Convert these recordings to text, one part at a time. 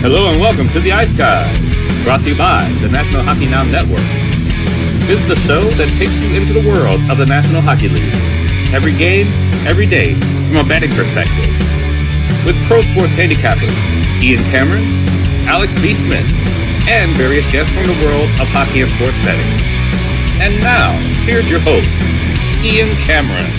Hello and welcome to the Ice Guys, brought to you by the National Hockey Now Network. This is the show that takes you into the world of the National Hockey League. Every game, every day, from a betting perspective. With pro sports handicappers, Ian Cameron, Alex B. Smith, and various guests from the world of hockey and sports betting. And now, here's your host, Ian Cameron.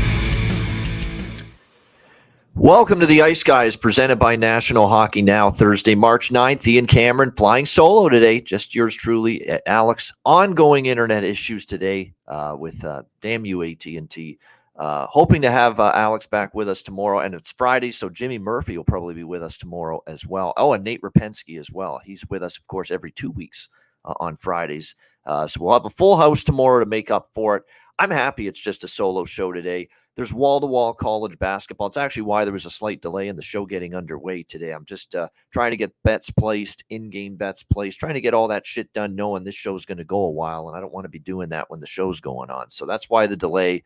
Welcome to the Ice Guys, presented by National Hockey Now, Thursday, March 9th. Ian Cameron flying solo today. Just yours truly, Alex. Ongoing internet issues today with damn you, AT&T. Hoping to have Alex back with us tomorrow, and it's Friday, so Jimmy Murphy will probably be with us tomorrow as well. Oh, and Nate Rapensky as well. He's with us, of course, every 2 weeks on Fridays. So we'll have a full house tomorrow to make up for it. I'm happy it's just a solo show today. There's wall-to-wall college basketball. It's actually why there was a slight delay in the show getting underway today. I'm just trying to get bets placed, in-game bets placed, trying to get all that shit done knowing this show's going to go a while, and I don't want to be doing that when the show's going on. So that's why the delay.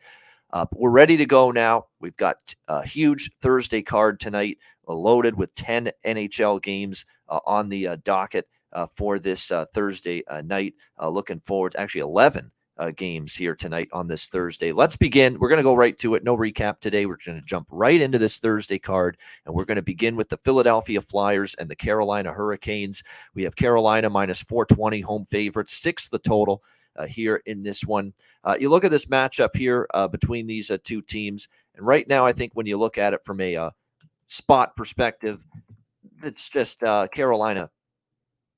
We're ready to go now. We've got a huge Thursday card tonight, loaded with 10 NHL games on the docket for this Thursday night. Looking forward to actually 11 games here tonight on this Thursday. Let's begin. We're going to go right to it. No recap today. We're going to jump right into this Thursday card, and we're going to begin with the Philadelphia Flyers and the Carolina Hurricanes. We have Carolina minus 420 home favorites, 6 the total here in this one. You look at this matchup here between these two teams, and right now I think when you look at it from a spot perspective, it's just Carolina,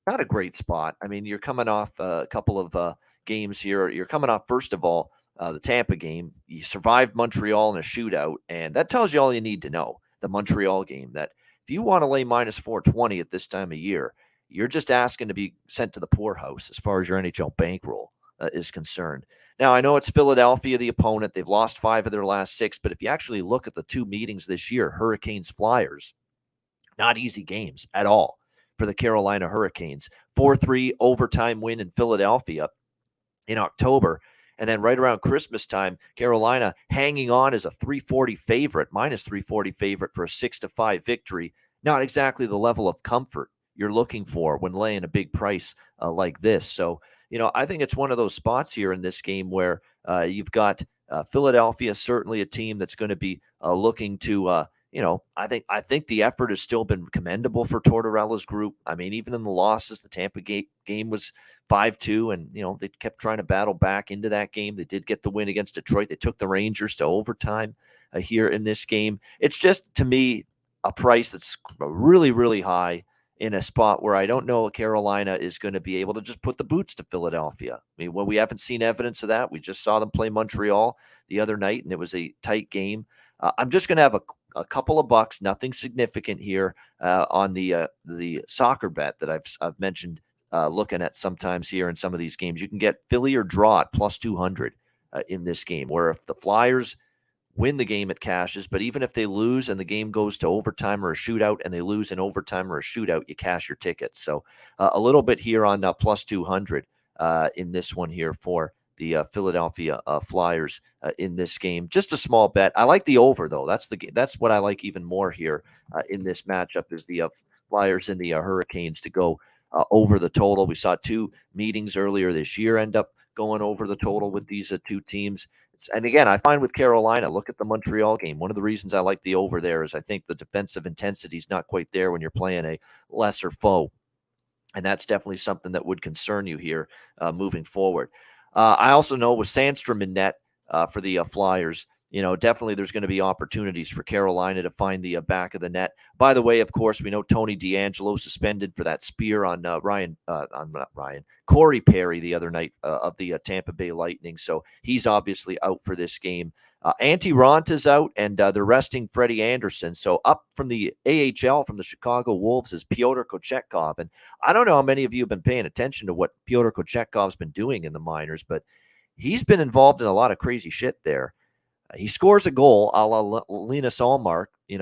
not a great spot. I mean, you're coming off a couple of games here. You're coming off, first of all, the Tampa game. You survived Montreal in a shootout, and that tells you all you need to know, the Montreal game, that if you want to lay minus 420 at this time of year, you're just asking to be sent to the poorhouse as far as your NHL bankroll is concerned. Now, I know it's Philadelphia, the opponent. They've lost 5 of their last 6, but if you actually look at the 2 meetings this year, Hurricanes-Flyers, not easy games at all for the Carolina Hurricanes. 4-3 overtime win in Philadelphia in October, and then right around Christmas time, Carolina hanging on as a 340 favorite, minus 340 favorite for a 6-5 victory. Not exactly the level of comfort you're looking for when laying a big price like this. So, I think it's one of those spots here in this game where you've got Philadelphia, certainly a team that's going to be looking to, I think the effort has still been commendable for Tortorella's group. I mean, even in the losses, the Tampa game was 5-2, and, they kept trying to battle back into that game. They did get the win against Detroit. They took the Rangers to overtime here in this game. It's just, to me, a price that's really, really high in a spot where I don't know Carolina is going to be able to just put the boots to Philadelphia. I mean, we haven't seen evidence of that. We just saw them play Montreal the other night, and it was a tight game. I'm just going to have a couple of bucks, nothing significant here on the soccer bet that I've mentioned looking at sometimes here in some of these games. You can get Philly or draw at plus 200 in this game, where if the Flyers win the game, it cashes. But even if they lose and the game goes to overtime or a shootout, and they lose in overtime or a shootout, you cash your ticket. So a little bit here on plus 200 in this one here for the Philadelphia Flyers in this game. Just a small bet. I like the over, though. That's what I like even more here in this matchup, is the Flyers and the Hurricanes to go over the total. We saw 2 meetings earlier this year end up going over the total with these 2 teams. And again, I find with Carolina, look at the Montreal game. One of the reasons I like the over there is I think the defensive intensity is not quite there when you're playing a lesser foe. And that's definitely something that would concern you here moving forward. I also know with Sandstrom in net for the Flyers, definitely there's going to be opportunities for Carolina to find the back of the net. By the way, of course, we know Tony DeAngelo suspended for that spear on Corey Perry the other night of the Tampa Bay Lightning. So he's obviously out for this game. Antti Ranta's out, and they're resting Freddie Anderson. So up from the AHL, from the Chicago Wolves, is Pyotr Kochetkov. And I don't know how many of you have been paying attention to what Pyotr Kochetkov's been doing in the minors, but he's been involved in a lot of crazy shit there. He scores a goal a la Linus Ullmark, in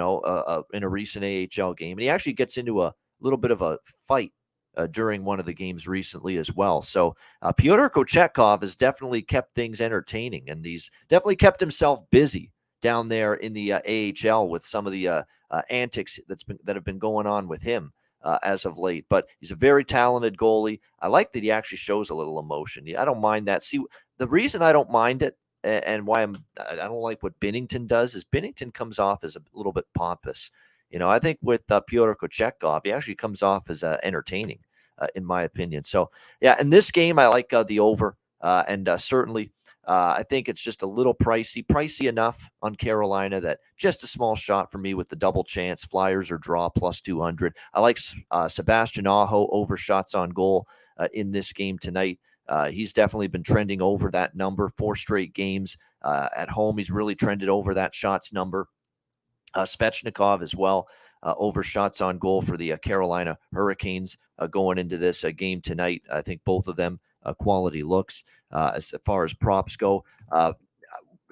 a recent AHL game. And he actually gets into a little bit of a fight during one of the games recently as well. So Pyotr Kochetkov has definitely kept things entertaining, and he's definitely kept himself busy down there in the AHL with some of the antics that have been going on with him as of late. But he's a very talented goalie. I like that he actually shows a little emotion. I don't mind that. See, the reason I don't mind it and why I don't like what Binnington does is Binnington comes off as a little bit pompous. I think with Pyotr Kochetkov, he actually comes off as entertaining, in my opinion. So, yeah, in this game, I like the over, and certainly I think it's just a little pricey enough on Carolina that just a small shot for me with the double chance. Flyers or draw plus 200. I like Sebastian Aho over shots on goal in this game tonight. He's definitely been trending over that number 4 straight games. At home, he's really trended over that shots number. Svechnikov as well, over shots on goal for the Carolina Hurricanes going into this game tonight. I think both of them quality looks. As far as props go,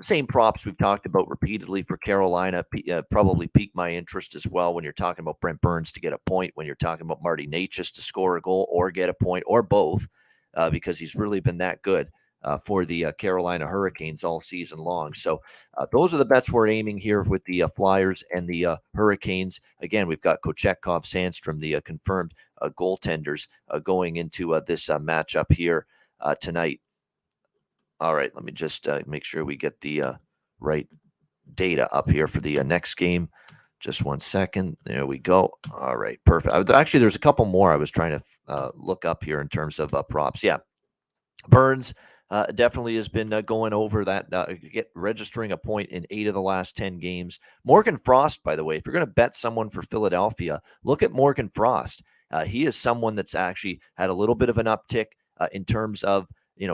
same props we've talked about repeatedly for Carolina probably piqued my interest as well when you're talking about Brent Burns to get a point, when you're talking about Marty Necas to score a goal or get a point, or both, because he's really been that good for the Carolina Hurricanes all season long. So those are the bets we're aiming here with the Flyers and the Hurricanes. Again, we've got Kochetkov, Sandstrom, the confirmed goaltenders going into this matchup here tonight. All right, let me just make sure we get the right data up here for the next game. Just 1 second. There we go. All right, perfect. Actually, there's a couple more I was trying to look up here in terms of props. Yeah, Burns definitely has been going over that, registering a point in 8 of the last 10 games. Morgan Frost, by the way, if you're going to bet someone for Philadelphia, look at Morgan Frost. He is someone that's actually had a little bit of an uptick in terms of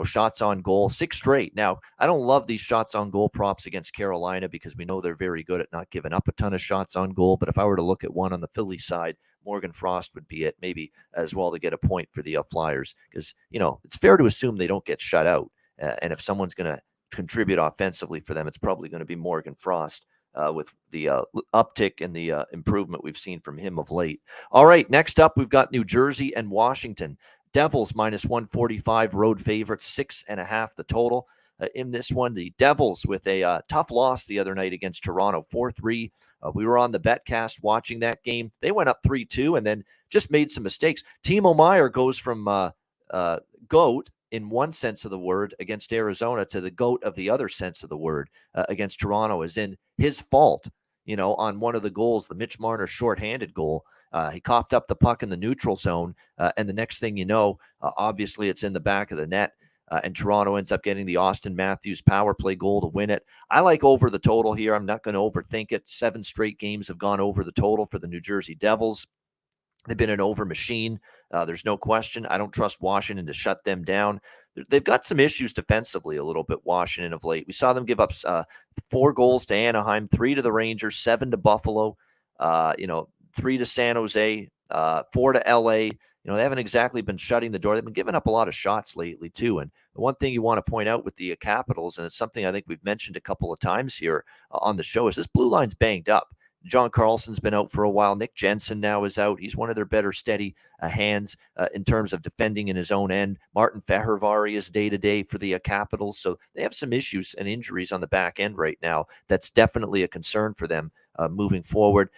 shots on goal, 6 straight. Now, I don't love these shots on goal props against Carolina because we know they're very good at not giving up a ton of shots on goal. But if I were to look at one on the Philly side, Morgan Frost would be it, maybe as well, to get a point for the Flyers, because it's fair to assume they don't get shut out. And if someone's going to contribute offensively for them, it's probably going to be Morgan Frost with the uptick and the improvement we've seen from him of late. All right, next up, we've got New Jersey and Washington. Devils minus 145, road favorites, 6.5 the total. In this one, the Devils with a tough loss the other night against Toronto, 4-3. We were on the BetCast watching that game. They went up 3-2 and then just made some mistakes. Timo Meier goes from GOAT in one sense of the word against Arizona to the GOAT of the other sense of the word against Toronto, as in his fault, on one of the goals, the Mitch Marner shorthanded goal. He coughed up the puck in the neutral zone, and the next thing you know, obviously it's in the back of the net, and Toronto ends up getting the Austin Matthews power play goal to win it. I like over the total here. I'm not going to overthink it. 7 straight games have gone over the total for the New Jersey Devils. They've been an over machine. There's no question. I don't trust Washington to shut them down. They've got some issues defensively a little bit, Washington, of late. We saw them give up 4 goals to Anaheim, 3 to the Rangers, 7 to Buffalo, 3 to San Jose, 4 to LA. They haven't exactly been shutting the door. They've been giving up a lot of shots lately, too. And the one thing you want to point out with the Capitals, and it's something I think we've mentioned a couple of times here on the show, is this blue line's banged up. John Carlson's been out for a while. Nick Jensen now is out. He's one of their better steady hands in terms of defending in his own end. Martin Fehervary is day-to-day for the Capitals. So they have some issues and injuries on the back end right now. That's definitely a concern for them moving forward.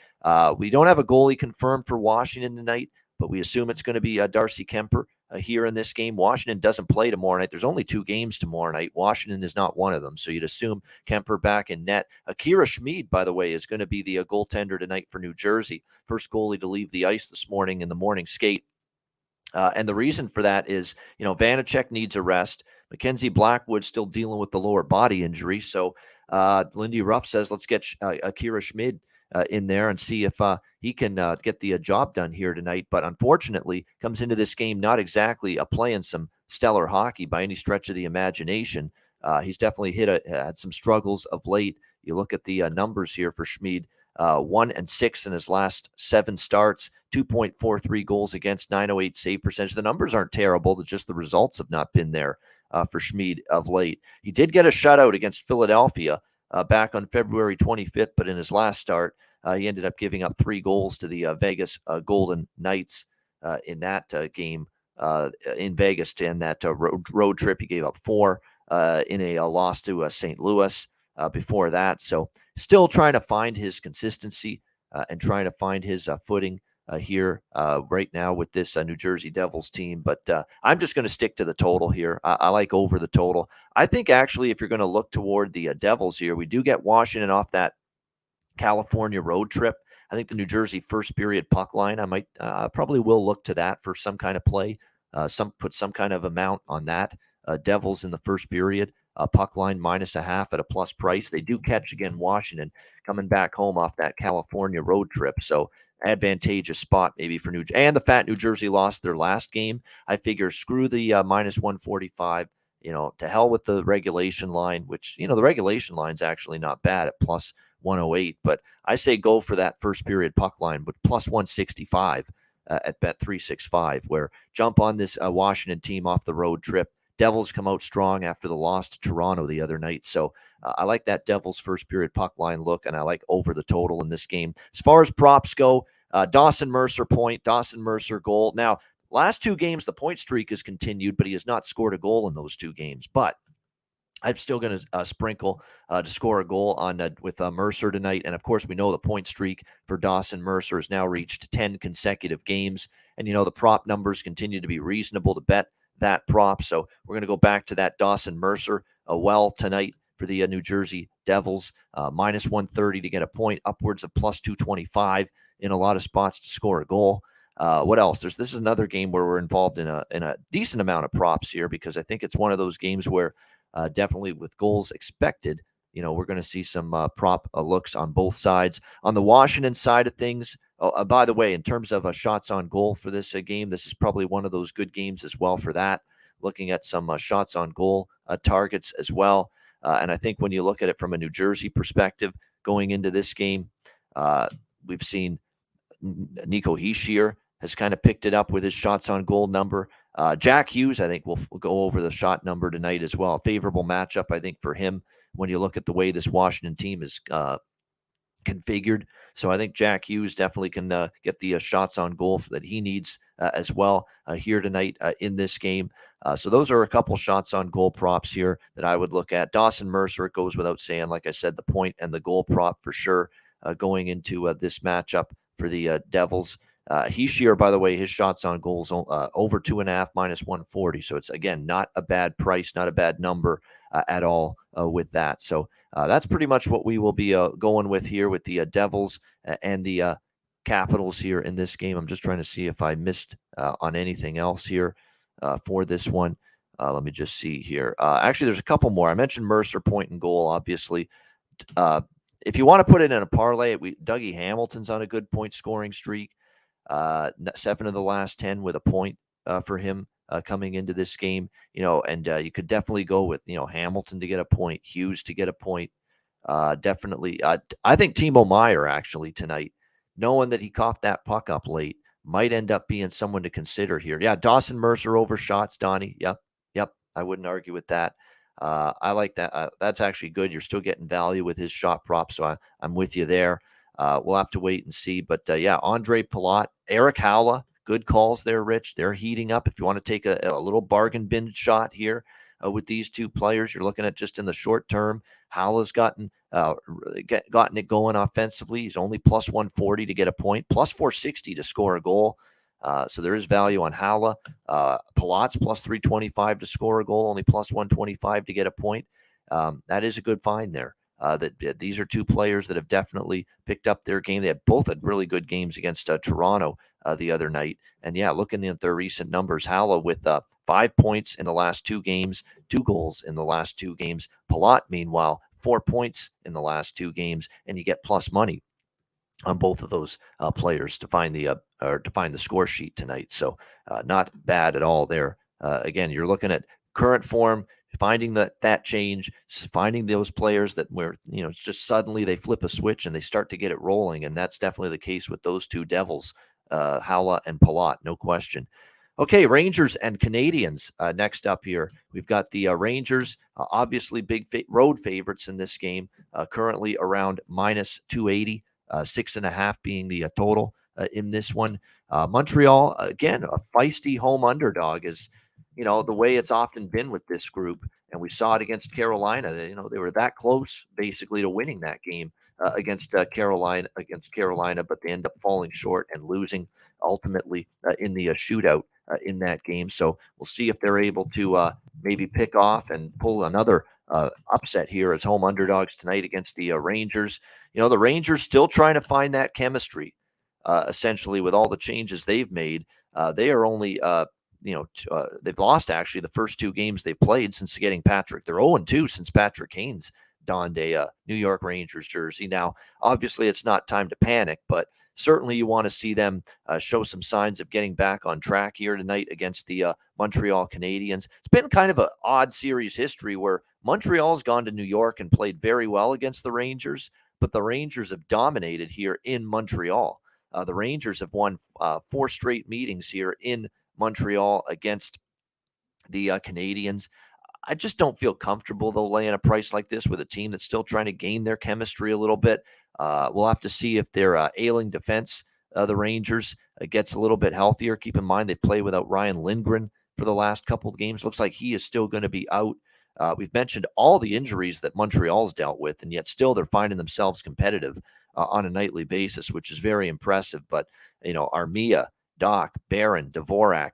We don't have a goalie confirmed for Washington tonight, but we assume it's going to be Darcy Kemper here in this game. Washington doesn't play tomorrow night. There's only 2 games tomorrow night. Washington is not one of them. So you'd assume Kemper back in net. Akira Schmid, by the way, is going to be the goaltender tonight for New Jersey. First goalie to leave the ice this morning in the morning skate. And the reason for that is, Vanacek needs a rest. Mackenzie Blackwood's still dealing with the lower body injury. So Lindy Ruff says, let's get Akira Schmid in there and see if he can get the job done here tonight. But unfortunately, comes into this game not exactly playing some stellar hockey by any stretch of the imagination. He's definitely had some struggles of late. You look at the numbers here for Schmid, 1-6 in his last 7 starts, 2.43 goals against, 908 save percentage. The numbers aren't terrible. Just the results have not been there for Schmid of late. He did get a shutout against Philadelphia back on February 25th, but in his last start, he ended up giving up 3 goals to the Vegas Golden Knights in that game in Vegas to end that road trip. He gave up 4 in a loss to St. Louis before that. So still trying to find his consistency and trying to find his footing here right now with this New Jersey Devils team. But I'm just going to stick to the total here. I like over the total. I think actually if you're going to look toward the Devils here, we do get Washington off that California road trip. I think the New Jersey first period puck line, I might probably will look to that for some kind of play. Put some kind of amount on that. Devils in the first period, puck line -0.5 at a plus price. They do catch again Washington coming back home off that California road trip. So advantageous spot maybe for and the fact New Jersey lost their last game. I figure screw the -145. To hell with the regulation line, which, the regulation line's actually not bad at plus 108, but I say go for that first period puck line with plus 165 at Bet365, where jump on this Washington team off the road trip. Devils come out strong after the loss to Toronto the other night. So I like that Devils first period puck line look, and I like over the total in this game. As far as props go, Dawson Mercer point, Dawson Mercer goal. Now, last two games, the point streak has continued, but he has not scored a goal in those two games. But I'm still going to sprinkle to score a goal on with Mercer tonight. And, of course, we know the point streak for Dawson Mercer has now reached 10 consecutive games. And, the prop numbers continue to be reasonable to bet that prop. So we're going to go back to that Dawson Mercer tonight for the New Jersey Devils. -130 to get a point, upwards of plus 225 in a lot of spots to score a goal. What else? This is another game where we're involved in a decent amount of props here, because I think it's one of those games where definitely with goals expected, we're going to see some prop looks on both sides. On the Washington side of things, by the way, in terms of shots on goal for this game, this is probably one of those good games as well for that. Looking at some shots on goal targets as well. And I think when you look at it from a New Jersey perspective going into this game, we've seen Nico Hischier has kind of picked it up with his shots on goal number. Jack Hughes, I think, will go over the shot number tonight as well. Favorable matchup, I think, for him when you look at the way this Washington team is configured. So I think Jack Hughes definitely can get the shots on goal that he needs as well here tonight in this game. So those are a couple shots on goal props here that I would look at. Dawson Mercer, it goes without saying, like I said, the point and the goal prop for sure going into this matchup for the Devils. Hischier, by the way, his shots on goals over 2.5 -140. So it's, again, not a bad price, not a bad number at all with that. So that's pretty much what we will be going with here with the Devils and the Capitals here in this game. I'm just trying to see if I missed on anything else here for this one. Let me just see here. Actually, there's a couple more. I mentioned Mercer point and goal, obviously. If you want to put it in a parlay, Dougie Hamilton's on a good point scoring streak. 7 of the last 10 with a point for him coming into this game, and you could definitely go with, Hamilton to get a point, Hughes to get a point. Definitely. I think Timo Meier actually tonight, knowing that he coughed that puck up late, might end up being someone to consider here. Yeah. Dawson Mercer over shots, Donnie. Yep. I wouldn't argue with that. I like that. That's actually good. You're still getting value with his shot prop. So I'm with you there. We'll have to wait and see. But yeah, Andre Palat, Eric Haula, good calls there, Rich. They're heating up. If you want to take a little bargain bin shot here with these two players, you're looking at just in the short term. Haula's gotten it going offensively. He's only plus 140 to get a point, plus 460 to score a goal. So there is value on Haula. Palat's plus 325 to score a goal, only plus 125 to get a point. That is a good find there. These are two players that have definitely picked up their game. They both had really good games against Toronto the other night. And yeah, looking at their recent numbers, Haula with 5 points in the last 2 games, 2 goals in the last 2 games. Palat, meanwhile, 4 points in the last 2 games, and you get plus money on both of those players to find the score sheet tonight. So not bad at all there. Again, you're looking at current form, finding that change, finding those players that where, just suddenly they flip a switch and they start to get it rolling. And that's definitely the case with those two Devils, Haula and Palat, no question. Okay, Rangers and Canadiens next up here. We've got the Rangers, obviously big road favorites in this game, currently around minus 280, 6.5 being the total in this one. Montreal, again, a feisty home underdog is, the way it's often been with this group. And we saw it against Carolina. They were that close basically to winning that game against Carolina, but they end up falling short and losing ultimately in the shootout in that game. So we'll see if they're able to maybe pick off and pull another upset here as home underdogs tonight against the Rangers. The Rangers still trying to find that chemistry, essentially, with all the changes they've made. They are only they've lost actually the first two games they played since getting Patrick. They're 0-2 since Patrick Kane's donned a New York Rangers jersey. Now, obviously, it's not time to panic, but certainly you want to see them show some signs of getting back on track here tonight against the Montreal Canadiens. It's been kind of an odd series history where Montreal's gone to New York and played very well against the Rangers, but the Rangers have dominated here in Montreal. The Rangers have won 4 straight meetings here in Montreal against the Canadiens. I just don't feel comfortable, though, laying a price like this with a team that's still trying to gain their chemistry a little bit. We'll have to see if their ailing defense, the Rangers, gets a little bit healthier. Keep in mind they play without Ryan Lindgren for the last couple of games. Looks like he is still going to be out. We've mentioned all the injuries that Montreal's dealt with, and yet still they're finding themselves competitive on a nightly basis, which is very impressive. But, Armia, Doc, Barron, Dvorak,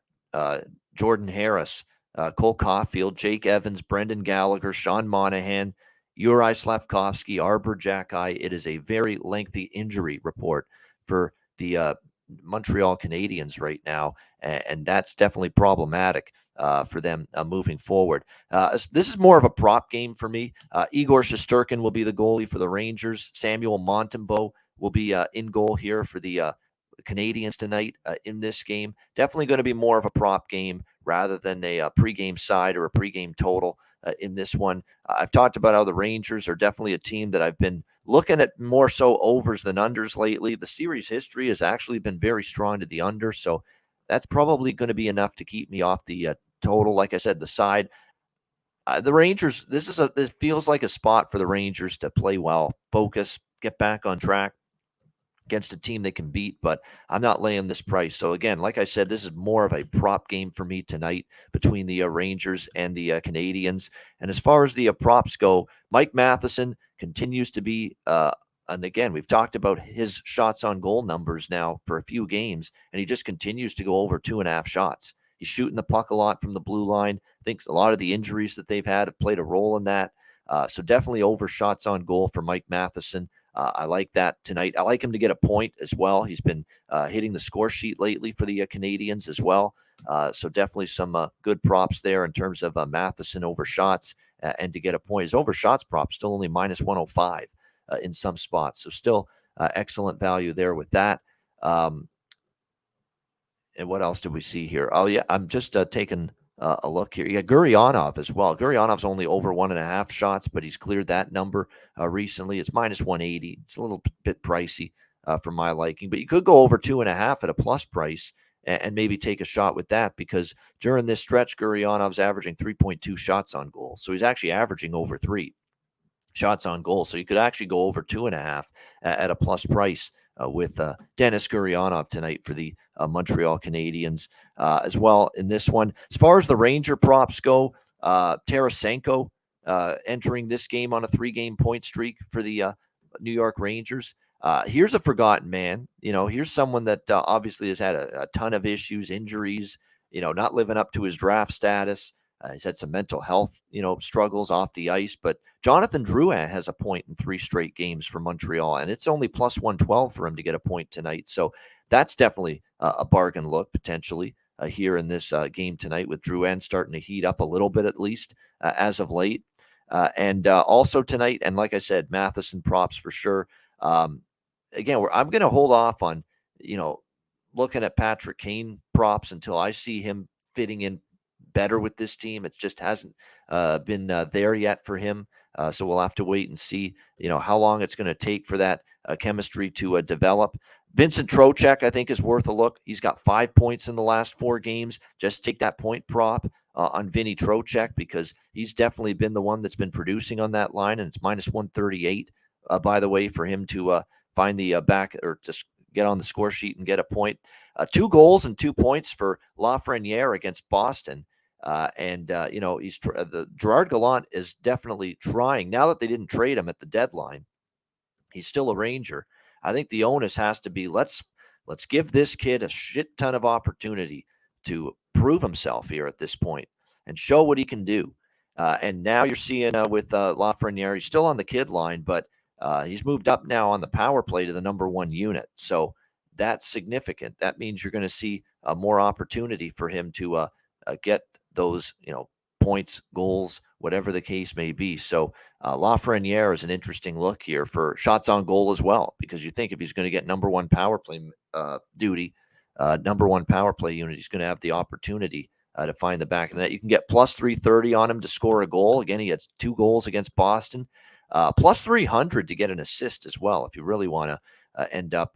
Jordan Harris, Cole Caulfield, Jake Evans, Brendan Gallagher, Sean Monahan, Uri Slavkovsky, Arbor Jacki. It is a very lengthy injury report for the Montreal Canadiens right now, and that's definitely problematic for them moving forward. This is more of a prop game for me. Igor Shesterkin will be the goalie for the Rangers. Samuel Montembeault will be in goal here for the Canadiens tonight in this game. Definitely going to be more of a prop game rather than a pregame side or a pregame total in this one. I've talked about how the Rangers are definitely a team that I've been looking at more so overs than unders lately. The series history has actually been very strong to the under, so that's probably going to be enough to keep me off the total. Like I said, the side. The Rangers, this feels like a spot for the Rangers to play well, focus, get back on track against a team they can beat, but I'm not laying this price. So again, like I said, this is more of a prop game for me tonight between the Rangers and the Canadiens. And as far as the props go, Mike Matheson continues to be, and again, we've talked about his shots on goal numbers now for a few games, and he just continues to go over 2.5 shots. He's shooting the puck a lot from the blue line. I think a lot of the injuries that they've had have played a role in that. So definitely over shots on goal for Mike Matheson. I like that tonight. I like him to get a point as well. He's been hitting the score sheet lately for the Canadiens as well. So definitely some good props there in terms of Matheson over shots and to get a point. His over shots prop still only minus 105 in some spots. So still excellent value there with that. And what else did we see here? Oh, yeah, I'm just taking a look here. Yeah, Gurionov as well. Gurionov's only over 1.5 shots, but he's cleared that number recently. It's minus 180. It's a little bit pricey for my liking, but you could go over 2.5 at a plus price and maybe take a shot with that, because during this stretch, Gurionov's averaging 3.2 shots on goal. So he's actually averaging over 3 shots on goal. So you could actually go over 2.5 at a plus price with Denis Gurionov tonight for the Montreal Canadiens as well in this one. As far as the Ranger props go, Tarasenko entering this game on a 3-game point streak for the New York Rangers. Here's a forgotten man. Here's someone that obviously has had a ton of issues, injuries, not living up to his draft status. He's had some mental health, struggles off the ice. But Jonathan Drouin has a point in 3 straight games for Montreal, and it's only plus 112 for him to get a point tonight. So that's definitely a bargain look potentially here in this game tonight, with Drouin starting to heat up a little bit at least as of late. And also tonight, and like I said, Matheson props for sure. Again, I'm going to hold off on, looking at Patrick Kane props until I see him fitting in better with this team. It just hasn't been there yet for him. So we'll have to wait and see, how long it's going to take for that chemistry to develop. Vincent Trocheck, I think, is worth a look. He's got 5 points in the last 4 games. Just take that point prop on Vinny Trocheck, because he's definitely been the one that's been producing on that line, and it's minus 138, by the way, for him to find the back, or just get on the score sheet and get a point. 2 goals and 2 points for Lafreniere against Boston. Gerard Gallant is definitely trying, now that they didn't trade him at the deadline, He's still a Ranger. I think the onus has to be let's give this kid a shit ton of opportunity to prove himself here at this point and show what he can do. And now you're seeing with Lafreniere, he's still on the kid line, but he's moved up now on the power play to the number one unit. So that's significant. That means you're going to see more opportunity for him to get those, points, goals, whatever the case may be. So Lafreniere is an interesting look here for shots on goal as well, because you think if he's going to get number one power play duty, number one power play unit, he's going to have the opportunity to find the back of the net. You can get plus 330 on him to score a goal. Again, he had 2 goals against Boston. Plus 300 to get an assist as well, if you really want to end up,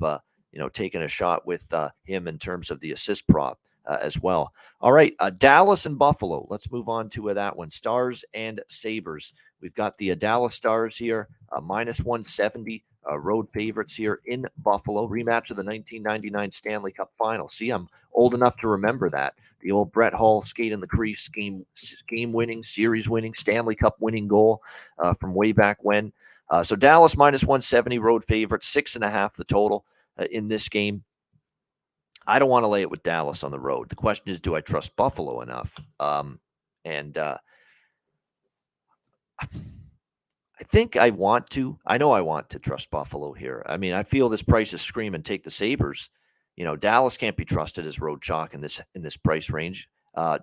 taking a shot with him in terms of the assist prop as well. All right, Dallas and Buffalo. Let's move on to that one. Stars and Sabres. We've got the Dallas Stars here, minus 170. Road favorites here in Buffalo. Rematch of the 1999 Stanley Cup Final. See, I'm old enough to remember that. The old Brett Hull skate in the crease, game-winning, series-winning, Stanley Cup winning goal from way back when. So Dallas minus 170, road favorite, 6.5 the total in this game. I don't want to lay it with Dallas on the road. The question is, do I trust Buffalo enough? I think I want to. I know I want to trust Buffalo here. I mean, I feel this price is screaming take the Sabres. Dallas can't be trusted as road chalk in this price range.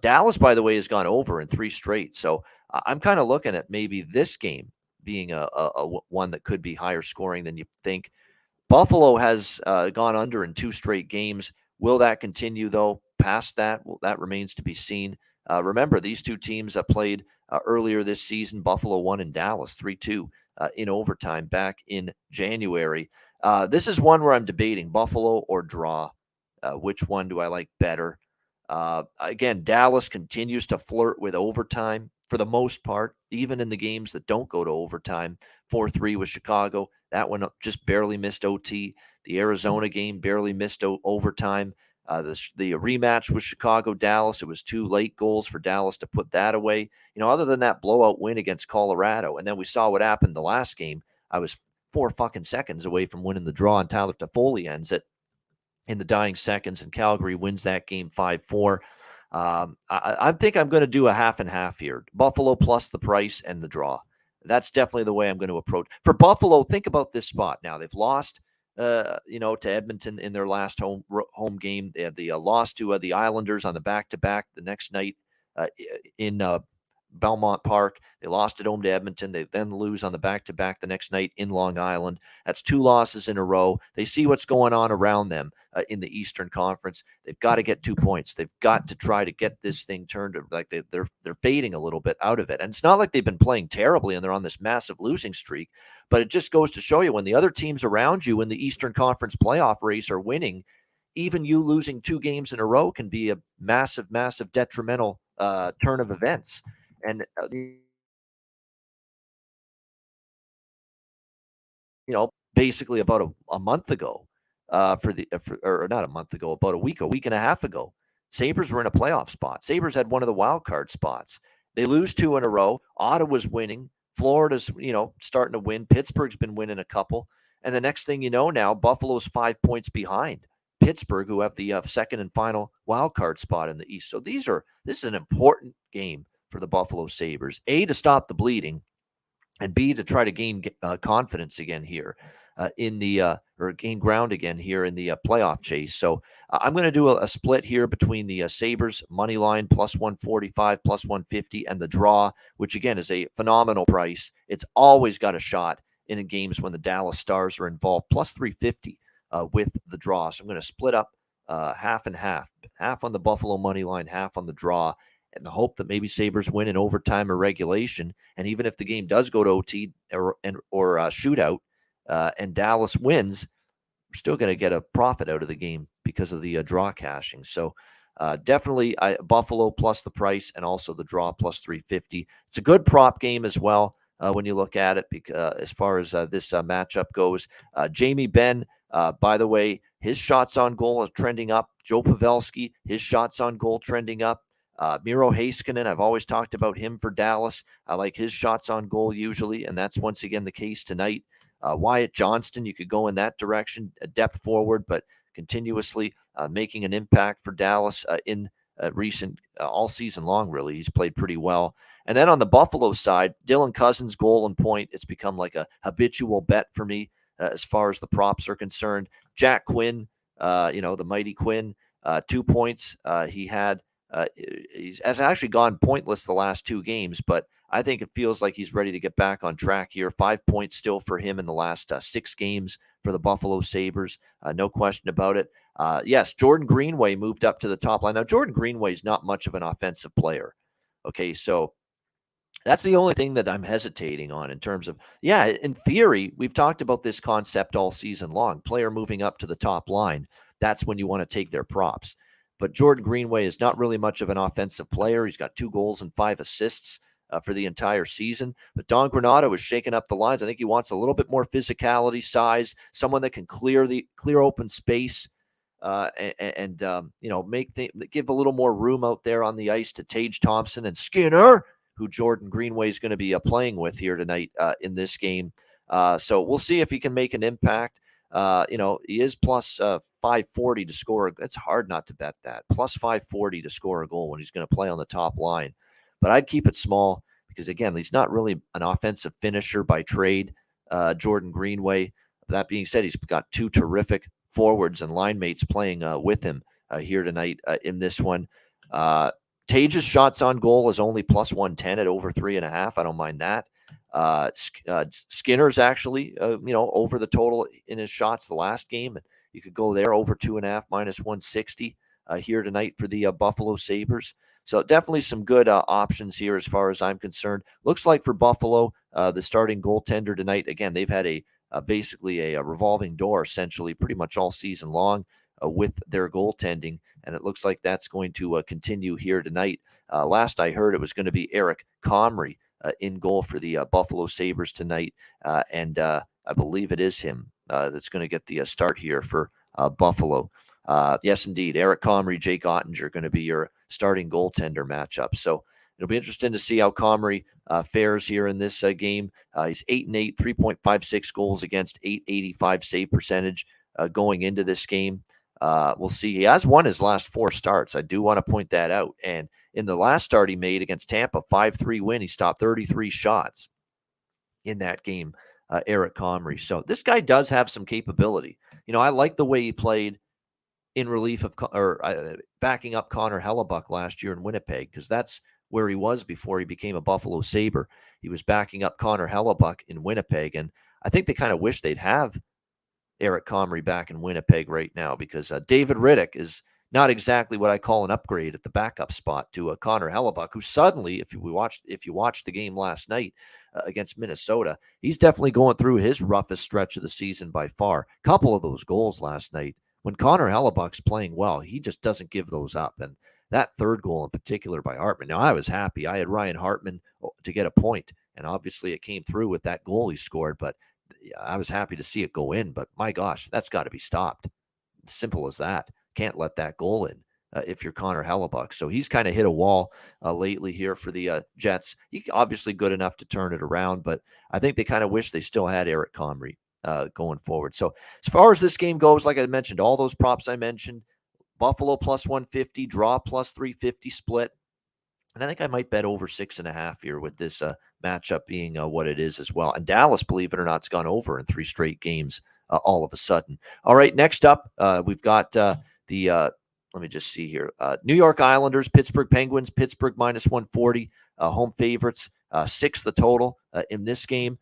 Dallas, by the way, has gone over in 3 straight. So I'm kind of looking at maybe this game being a one that could be higher scoring than you think. Buffalo has gone under in 2 straight games. Will that continue, though? Past that, well, that remains to be seen. Remember, these 2 teams played earlier this season. Buffalo won in Dallas 3-2 in overtime back in January. This is one where I'm debating Buffalo or draw. Which one do I like better? Again, Dallas continues to flirt with overtime for the most part, even in the games that don't go to overtime. 4-3 with Chicago. That one just barely missed OT. The Arizona game barely missed overtime. The rematch with Chicago-Dallas, it was 2 late goals for Dallas to put that away. Other than that blowout win against Colorado, and then we saw what happened the last game. I was 4 fucking seconds away from winning the draw, and Tyler Toffoli ends it in the dying seconds, and Calgary wins that game 5-4. I think I'm going to do a half and half here. Buffalo plus the price and the draw. That's definitely the way I'm going to approach. For Buffalo, think about this spot. Now, they've lost to Edmonton in their last home game. They had the loss to the Islanders on the back-to-back the next night in Belmont Park. They lost at home to Edmonton. They then lose on the back-to-back the next night in Long Island. That's 2 losses in a row. They see what's going on around them in the Eastern Conference. They've got to get 2 points. They've got to try to get this thing turned. Like they're fading a little bit out of it. And it's not like they've been playing terribly and they're on this massive losing streak, but it just goes to show you when the other teams around you in the Eastern Conference playoff race are winning, even you losing 2 games in a row can be a massive, massive detrimental turn of events. And basically about a month ago, or not a month ago, about a week and a half ago, Sabres were in a playoff spot. Sabres had one of the wild card spots. They lose 2 in a row. Ottawa's winning. Florida's starting to win. Pittsburgh's been winning a couple, and the next thing you know, now Buffalo's 5 points behind Pittsburgh, who have the second and final wild card spot in the East. So this is an important game for the Buffalo Sabres, A, to stop the bleeding, and B, to try to gain confidence again here or gain ground again here in the playoff chase. So I'm going to do a split here between the Sabres money line plus 145, plus 150, and the draw, which again is a phenomenal price. It's always got a shot in games when the Dallas Stars are involved, plus 350 with the draw. So I'm going to split up half and half on the Buffalo money line, half on the draw, and the hope that maybe Sabres win in overtime or regulation. And even if the game does go to OT or shootout and Dallas wins, we're still going to get a profit out of the game because of the draw cashing. So definitely Buffalo plus the price and also the draw plus 350. It's a good prop game as well when you look at it as far as this matchup goes. Jamie Benn, by the way, his shots on goal are trending up. Joe Pavelski, his shots on goal trending up. Miro Heiskanen, I've always talked about him for Dallas. I like his shots on goal usually, and that's once again the case tonight. Wyatt Johnston, you could go in that direction, a depth forward, but continuously making an impact for Dallas in recent all season long, really. He's played pretty well. And then on the Buffalo side, Dylan Cousins, goal and point. It's become like a habitual bet for me as far as the props are concerned. Jack Quinn, the mighty Quinn, 2 points. He's actually gone pointless the last 2 games, but I think it feels like he's ready to get back on track here. 5 points still for him in the last 6 games for the Buffalo Sabres. No question about it. Yes, Jordan Greenway moved up to the top line. Now, Jordan Greenway is not much of an offensive player. Okay, so that's the only thing that I'm hesitating on in terms of, in theory, we've talked about this concept all season long. Player moving up to the top line, that's when you want to take their props. But Jordan Greenway is not really much of an offensive player. He's got 2 goals and 5 assists for the entire season. But Don Granato is shaking up the lines. I think he wants a little bit more physicality, size, someone that can clear open space, give a little more room out there on the ice to Tage Thompson and Skinner, who Jordan Greenway is going to be playing with here tonight in this game. So we'll see if he can make an impact. He is plus 540 to score. It's hard not to bet that. Plus 540 to score a goal when he's going to play on the top line. But I'd keep it small because, again, he's not really an offensive finisher by trade, Jordan Greenway. That being said, he's got 2 terrific forwards and line mates playing with him here tonight in this one. Tage's shots on goal is only plus 110 at over 3.5. I don't mind that. Skinner's actually, over the total in his shots the last game. You could go there over 2.5 minus 160 here tonight for the Buffalo Sabres. So definitely some good options here as far as I'm concerned. Looks like for Buffalo, the starting goaltender tonight, again, they've had basically a revolving door essentially pretty much all season long with their goaltending, and it looks like that's going to continue here tonight. Last I heard, it was going to be Eric Comrie in goal for the Buffalo Sabres tonight, and I believe it is him that's going to get the start here for Buffalo. Yes, indeed. Eric Comrie, Jake Ottinger going to be your starting goaltender matchup. So it'll be interesting to see how Comrie fares here in this game. He's 8-8, 3.56 goals against, .885 save percentage going into this game. We'll see. He has won his last 4 starts. I do want to point that out. And in the last start he made against Tampa, 5-3 win, he stopped 33 shots in that game, Eric Comrie. So this guy does have some capability. I like the way he played in relief of backing up Connor Hellebuck last year in Winnipeg, because that's where he was before he became a Buffalo Sabre. He was backing up Connor Hellebuck in Winnipeg, and I think they kind of wish they'd have Eric Comrie back in Winnipeg right now, because David Riddick is not exactly what I call an upgrade at the backup spot to Connor Hellebuck, who suddenly, if you watched the game last night against Minnesota, he's definitely going through his roughest stretch of the season by far. A couple of those goals last night, when Connor Hellebuck's playing well, he just doesn't give those up. And that third goal in particular by Hartman. Now, I was happy. I had Ryan Hartman to get a point, and obviously it came through with that goal he scored, but I was happy to see it go in. But my gosh, that's got to be stopped. Simple as that. Can't let that goal in if you're Connor Hellebuck. So he's kind of hit a wall lately here for the Jets. He's obviously good enough to turn it around, but I think they kind of wish they still had Eric Comrie going forward. So as far as this game goes, like I mentioned, all those props I mentioned, Buffalo plus 150, draw plus 350 split. And I think I might bet over 6.5 here with this matchup being what it is as well. And Dallas, believe it or not, has gone over in 3 straight games all of a sudden. All right, next up, we've got let me just see here. New York Islanders, Pittsburgh Penguins, Pittsburgh minus 140, home favorites, 6 the total in this game.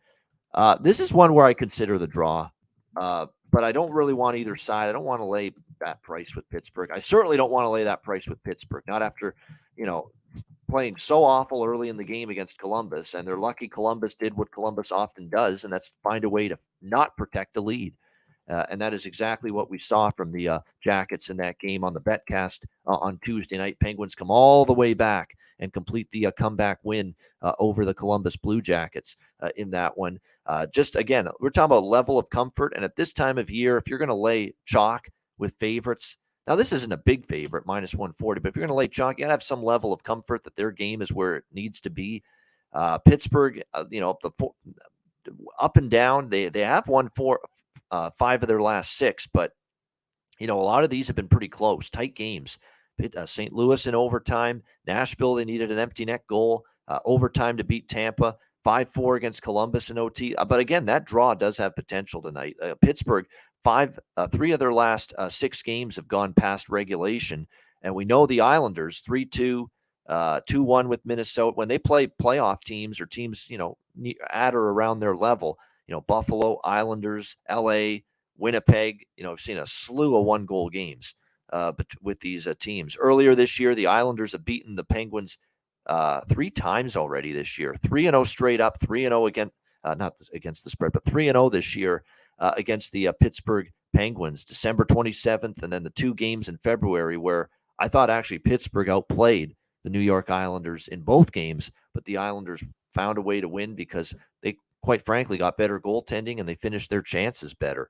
This is one where I consider the draw, but I don't really want either side. I don't want to lay that price with Pittsburgh. I certainly don't want to lay that price with Pittsburgh, not after, playing so awful early in the game against Columbus, and they're lucky Columbus did what Columbus often does, and that's find a way to not protect the lead. And that is exactly what we saw from the Jackets in that game on the BetCast on Tuesday night. Penguins come all the way back and complete the comeback win over the Columbus Blue Jackets in that one. Just, again, we're talking about level of comfort, and at this time of year, if you're going to lay chalk with favorites, now this isn't a big favorite, minus 140, but if you're going to lay chalk, you got to have some level of comfort that their game is where it needs to be. Pittsburgh, up and down. They have won 5 of their last 6, but a lot of these have been pretty close, tight games. St. Louis in overtime. Nashville, they needed an empty net goal. Overtime to beat Tampa. 5-4 against Columbus in OT. But again, that draw does have potential tonight. Pittsburgh, 3 of their last 6 games have gone past regulation. And we know the Islanders, 3-2, 2-1 with Minnesota. When they play playoff teams or teams, at or around their level, Buffalo, Islanders, LA, Winnipeg, I've seen a slew of 1-goal games with these teams. Earlier this year, the Islanders have beaten the Penguins 3 times already this year. 3-0 straight up, 3-0 again, not against the spread, but 3-0 this year against the Pittsburgh Penguins, December 27th, and then the 2 games in February where I thought actually Pittsburgh outplayed the New York Islanders in both games, but the Islanders found a way to win because they, quite frankly, got better goaltending and they finished their chances better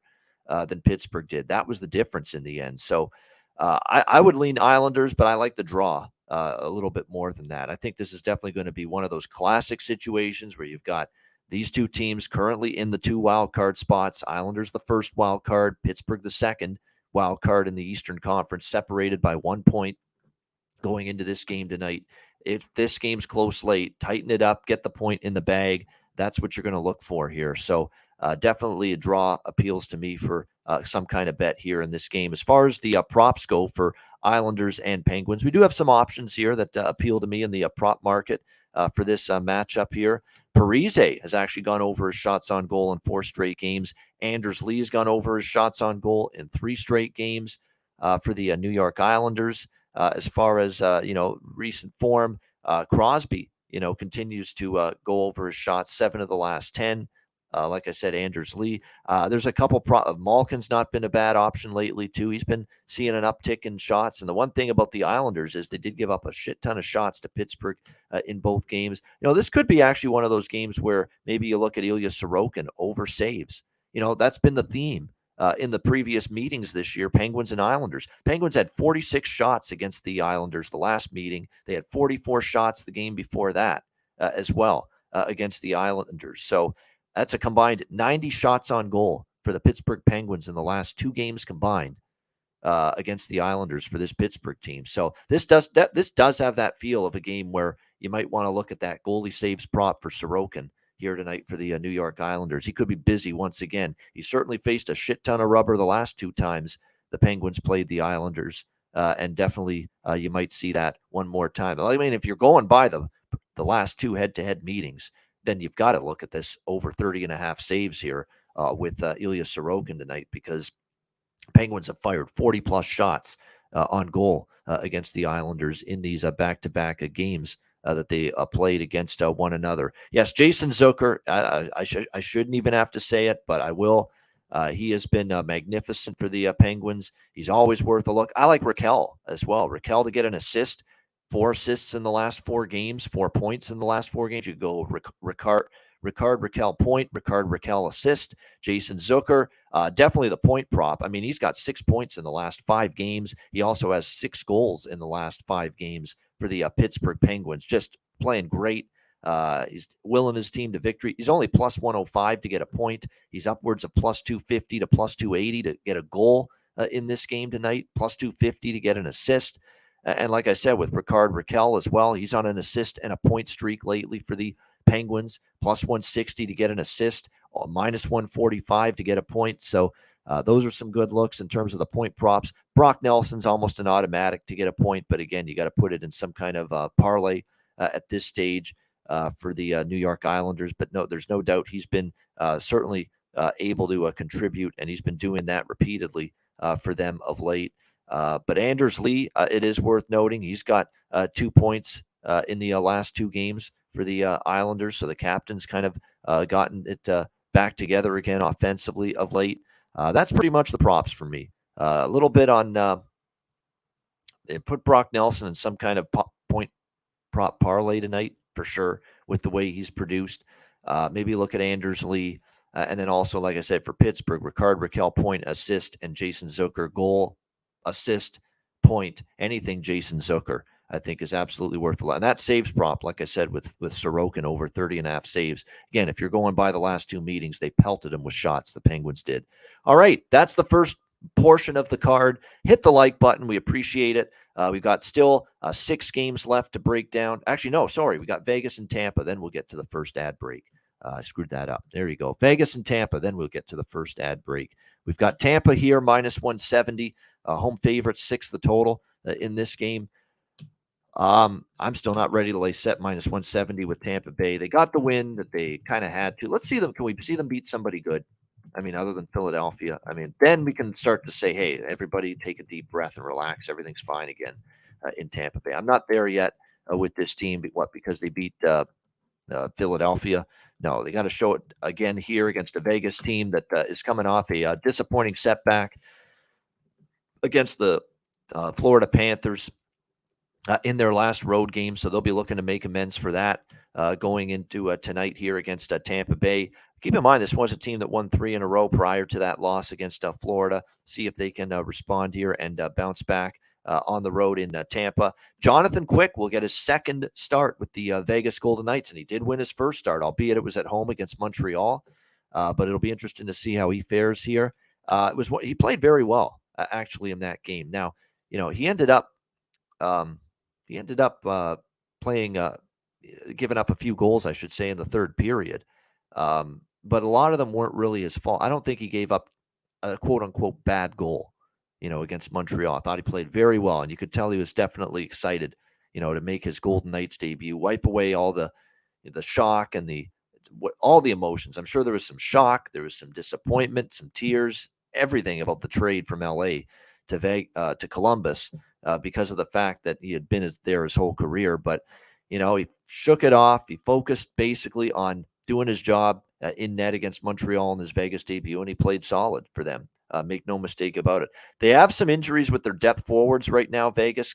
than Pittsburgh did. That was the difference in the end. So I would lean Islanders, but I like the draw a little bit more than that. I think this is definitely going to be one of those classic situations where you've got these 2 teams currently in the 2 wild card spots. Islanders the first wild card, Pittsburgh the second wild card in the Eastern Conference, separated by 1 point going into this game tonight. If this game's close late, tighten it up, get the point in the bag. That's what you're going to look for here. So definitely a draw appeals to me for some kind of bet here in this game. As far as the props go for Islanders and Penguins, we do have some options here that appeal to me in the prop market for this matchup here. Parise has actually gone over his shots on goal in 4 straight games. Anders Lee has gone over his shots on goal in 3 straight games for the New York Islanders. As far as recent form, Crosby continues to go over his shots, 7 of the last 10. Like I said, Anders Lee. There's a couple Malkin's not been a bad option lately, too. He's been seeing an uptick in shots. And the one thing about the Islanders is they did give up a shit ton of shots to Pittsburgh in both games. This could be actually one of those games where maybe you look at Ilya Sorokin over saves. That's been the theme in the previous meetings this year, Penguins and Islanders. Penguins had 46 shots against the Islanders the last meeting. They had 44 shots the game before that as well against the Islanders. So that's a combined 90 shots on goal for the Pittsburgh Penguins in the last 2 games combined against the Islanders for this Pittsburgh team. So this does have that feel of a game where you might want to look at that goalie saves prop for Sorokin here tonight for the New York Islanders. He could be busy once again. He certainly faced a shit ton of rubber the last 2 times the Penguins played the Islanders, and definitely you might see that one more time. I mean, if you're going by the last 2 head-to-head meetings, then you've got to look at this over 30.5 saves here with Ilya Sorokin tonight, because Penguins have fired 40-plus shots on goal against the Islanders in these back-to-back games that they played against one another. Yes, Jason Zucker, I shouldn't even have to say it, but I will. He has been magnificent for the Penguins. He's always worth a look. I like Raquel as well. Raquel to get an assist. 4 assists in the last 4 games, 4 points in the last 4 games. You go Ricard Raquel point, Ricard Raquel assist, Jason Zucker, definitely the point prop. I mean, he's got 6 points in the last 5 games. He also has 6 goals in the last 5 games for the Pittsburgh Penguins. Just playing great. He's willing his team to victory. He's only plus 105 to get a point. He's upwards of plus 250 to plus 280 to get a goal in this game tonight, plus 250 to get an assist. And like I said, with Ricard Raquel as well, he's on an assist and a point streak lately for the Penguins, plus 160 to get an assist, minus 145 to get a point. So those are some good looks in terms of the point props. Brock Nelson's almost an automatic to get a point, but again, you got to put it in some kind of parlay at this stage for the New York Islanders. But no, there's no doubt he's been certainly able to contribute, and he's been doing that repeatedly for them of late. But Anders Lee, it is worth noting, he's got 2 points in the last 2 games for the Islanders. So the captain's kind of gotten it back together again offensively of late. That's pretty much the props for me. A little bit on put Brock Nelson in some kind of point prop parlay tonight for sure with the way he's produced. Maybe look at Anders Lee. And then also, like I said, for Pittsburgh, Ricard Raquel point, assist, and Jason Zucker goal, assist, point, anything Jason Zucker I think is absolutely worth a lot. And that saves prop, like I said, with Sorokin over 30.5 saves. Again, if you're going by the last two meetings, they pelted him with shots. The Penguins did. All right, that's the first portion of the card. Hit the like button. We appreciate it. We've got still 6 games left to break down. Actually, no, sorry. We got Vegas and Tampa. Then we'll get to the first ad break. I screwed that up. There you go. Vegas and Tampa. Then we'll get to the first ad break. We've got Tampa here, minus 170. Home favorite, 6 the total in this game. I'm still not ready to lay set minus 170 with Tampa Bay. They got the win that they kind of had to. Let's see them. Can we see them beat somebody good? I mean, other than Philadelphia. I mean, then we can start to say, hey, everybody take a deep breath and relax. Everything's fine again in Tampa Bay. I'm not there yet with this team. Because they beat Philadelphia? No, they got to show it again here against a Vegas team that is coming off a disappointing setback against the Florida Panthers in their last road game. So they'll be looking to make amends for that going into tonight here against Tampa Bay. Keep in mind, this was a team that won 3 in a row prior to that loss against Florida. See if they can respond here and bounce back on the road in Tampa. Jonathan Quick will get his second start with the Vegas Golden Knights, and he did win his first start, albeit it was at home against Montreal. But it'll be interesting to see how he fares here. He played very well, actually, in that game. Now, he ended up playing, giving up a few goals, I should say, in the third period. But a lot of them weren't really his fault. I don't think he gave up a quote-unquote bad goal, against Montreal. I thought he played very well, and you could tell he was definitely excited, to make his Golden Knights debut, wipe away all the shock and all the emotions. I'm sure there was some shock, there was some disappointment, some tears, everything about the trade from LA to Columbus because of the fact that he had been there his whole career. But, he shook it off. He focused basically on doing his job in net against Montreal in his Vegas debut, and he played solid for them. Make no mistake about it. They have some injuries with their depth forwards right now, Vegas.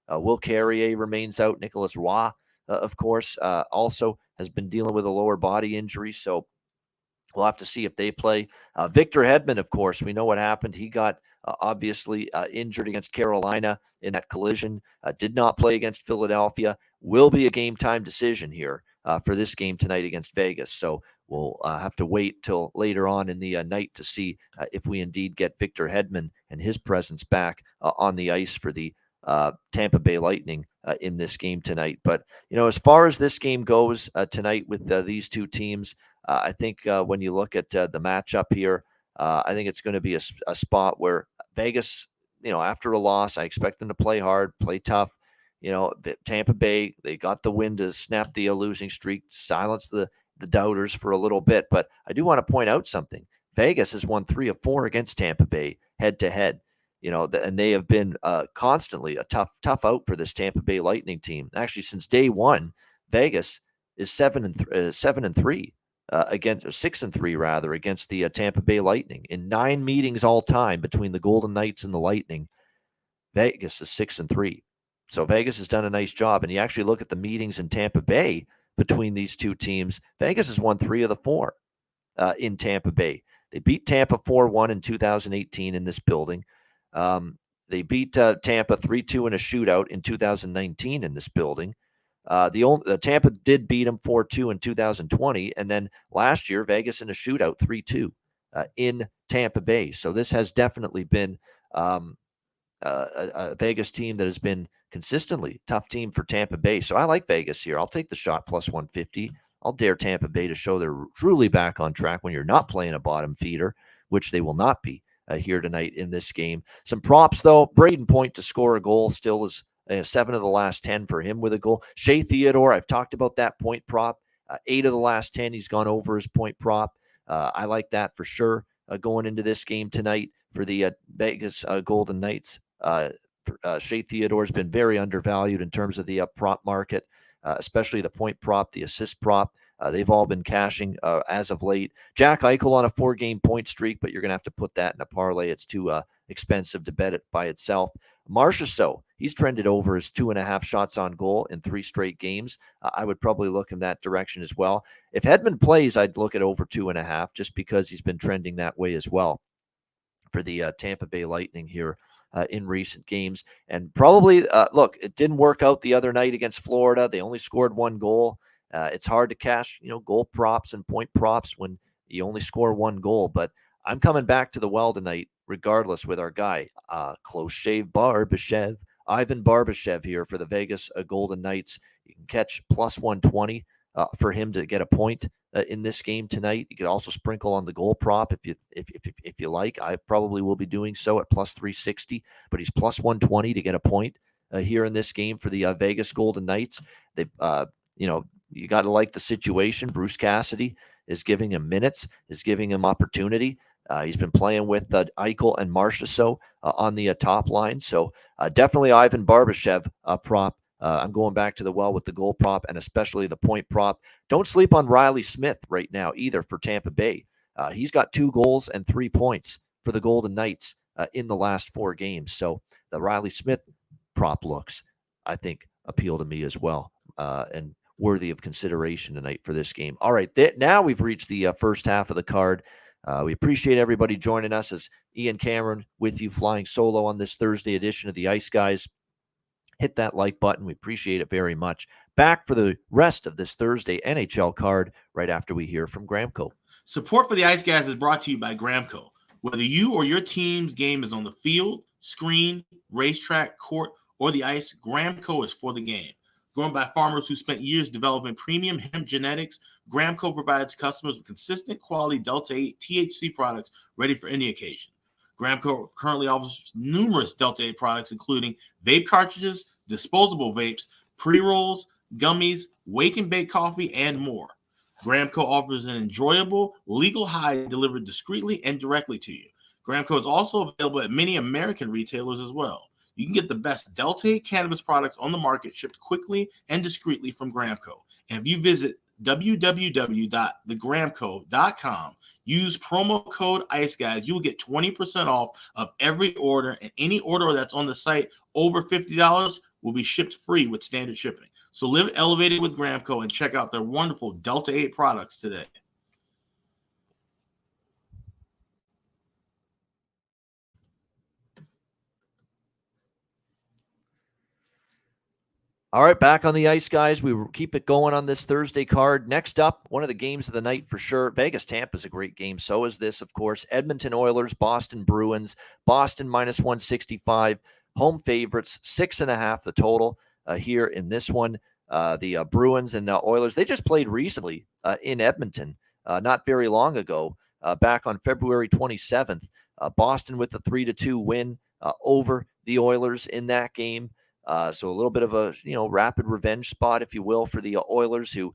Will Carrier remains out. Nicolas Roy, of course, also has been dealing with a lower body injury, so we'll have to see if they play. Victor Hedman, of course, we know what happened. He got obviously injured against Carolina in that collision. Did not play against Philadelphia. Will be a game-time decision here for this game tonight against Vegas. So we'll have to wait till later on in the night to see if we indeed get Victor Hedman and his presence back on the ice for the Tampa Bay Lightning in this game tonight. But, as far as this game goes tonight with these two teams, I think when you look at the matchup here, I think it's going to be a spot where Vegas, after a loss, I expect them to play hard, play tough. Tampa Bay, they got the win to snap the losing streak, silence the doubters for a little bit. But I do want to point out something. Vegas has won 3 of 4 against Tampa Bay head-to-head. And they have been constantly a tough out for this Tampa Bay Lightning team. Actually, since day one, Vegas is 7-3 against 6-3 rather against the Tampa Bay Lightning in 9 meetings all time between the Golden Knights and the Lightning. Vegas is 6-3. So Vegas has done a nice job. And you actually look at the meetings in Tampa Bay between these two teams. Vegas has won 3 of the 4 in Tampa Bay. They beat Tampa 4-1 in 2018 in this building. They beat Tampa 3-2 in a shootout in 2019 in this building. Tampa did beat them 4-2 in 2020, and then last year Vegas in a shootout 3-2 in Tampa Bay. So this has definitely been a Vegas team that has been consistently tough team for Tampa Bay. So I like Vegas here. I'll take the shot plus 150. I'll dare Tampa Bay to show they're truly back on track when you're not playing a bottom feeder, which they will not be here tonight in this game. Some props, though. Braden Point to score a goal still is 7 of the last 10 for him with a goal. Shea Theodore, I've talked about that point prop. 8 of the last 10, he's gone over his point prop. I like that for sure going into this game tonight for the Vegas Golden Knights. Shea Theodore's been very undervalued in terms of the prop market, especially the point prop, the assist prop. They've all been cashing as of late. Jack Eichel on a 4-game point streak, but you're going to have to put that in a parlay. It's too expensive to bet it by itself. Marchessault, he's trended over his 2.5 shots on goal in 3 straight games. I would probably look in that direction as well. If Hedman plays, I'd look at over 2.5 just because he's been trending that way as well for the Tampa Bay Lightning here in recent games. And probably, look, it didn't work out the other night against Florida. They only scored one goal. It's hard to cash, goal props and point props when you only score one goal. But I'm coming back to the well tonight, regardless, with our guy, Close Shave Barbashev, Ivan Barbashev here for the Vegas Golden Knights. You can catch plus 120 for him to get a point in this game tonight. You could also sprinkle on the goal prop if you like. I probably will be doing so at plus 360, but he's plus 120 to get a point here in this game for the Vegas Golden Knights. They, you got to like the situation. Bruce Cassidy is giving him minutes, is giving him opportunity. He's been playing with Eichel and Marchessault on the top line. So definitely Ivan Barbashev prop. I'm going back to the well with the goal prop and especially the point prop. Don't sleep on Riley Smith right now either for Tampa Bay. He's got 2 goals and 3 points for the Golden Knights in the last 4 games. So the Riley Smith prop looks, I think, appeal to me as well and worthy of consideration tonight for this game. All right, now we've reached the first half of the card. We appreciate everybody joining us as Ian Cameron with you flying solo on this Thursday edition of the Ice Guys. Hit that like button. We appreciate it very much. Back for the rest of this Thursday NHL card right after we hear from Gramco. Support for the Ice Guys is brought to you by Gramco. Whether you or your team's game is on the field, screen, racetrack, court, or the ice, Gramco is for the game. Grown by farmers who spent years developing premium hemp genetics, Gramco provides customers with consistent quality Delta-8 THC products ready for any occasion. Gramco currently offers numerous Delta-8 products, including vape cartridges, disposable vapes, pre-rolls, gummies, wake and bake coffee, and more. Gramco offers an enjoyable, legal high delivered discreetly and directly to you. Gramco is also available at many American retailers as well. You can get the best Delta-8 cannabis products on the market shipped quickly and discreetly from Gramco. And if you visit www.thegramco.com, use promo code IceGuys, you will get 20% off of every order, and any order that's on the site over $50 will be shipped free with standard shipping. So live elevated with Gramco and check out their wonderful Delta-8 products today. All right, back on the Ice Guys. We keep it going on this Thursday card. Next up, one of the games of the night for sure. Vegas-Tampa is a great game. So is this, of course. Edmonton Oilers, Boston Bruins. Boston minus 165. Home favorites, 6.5 the total here in this one. The Bruins and Oilers, they just played recently in Edmonton not very long ago, back on February 27th. Boston with the 3-2 win over the Oilers in that game. So a little bit of a rapid revenge spot, if you will, for the Oilers, who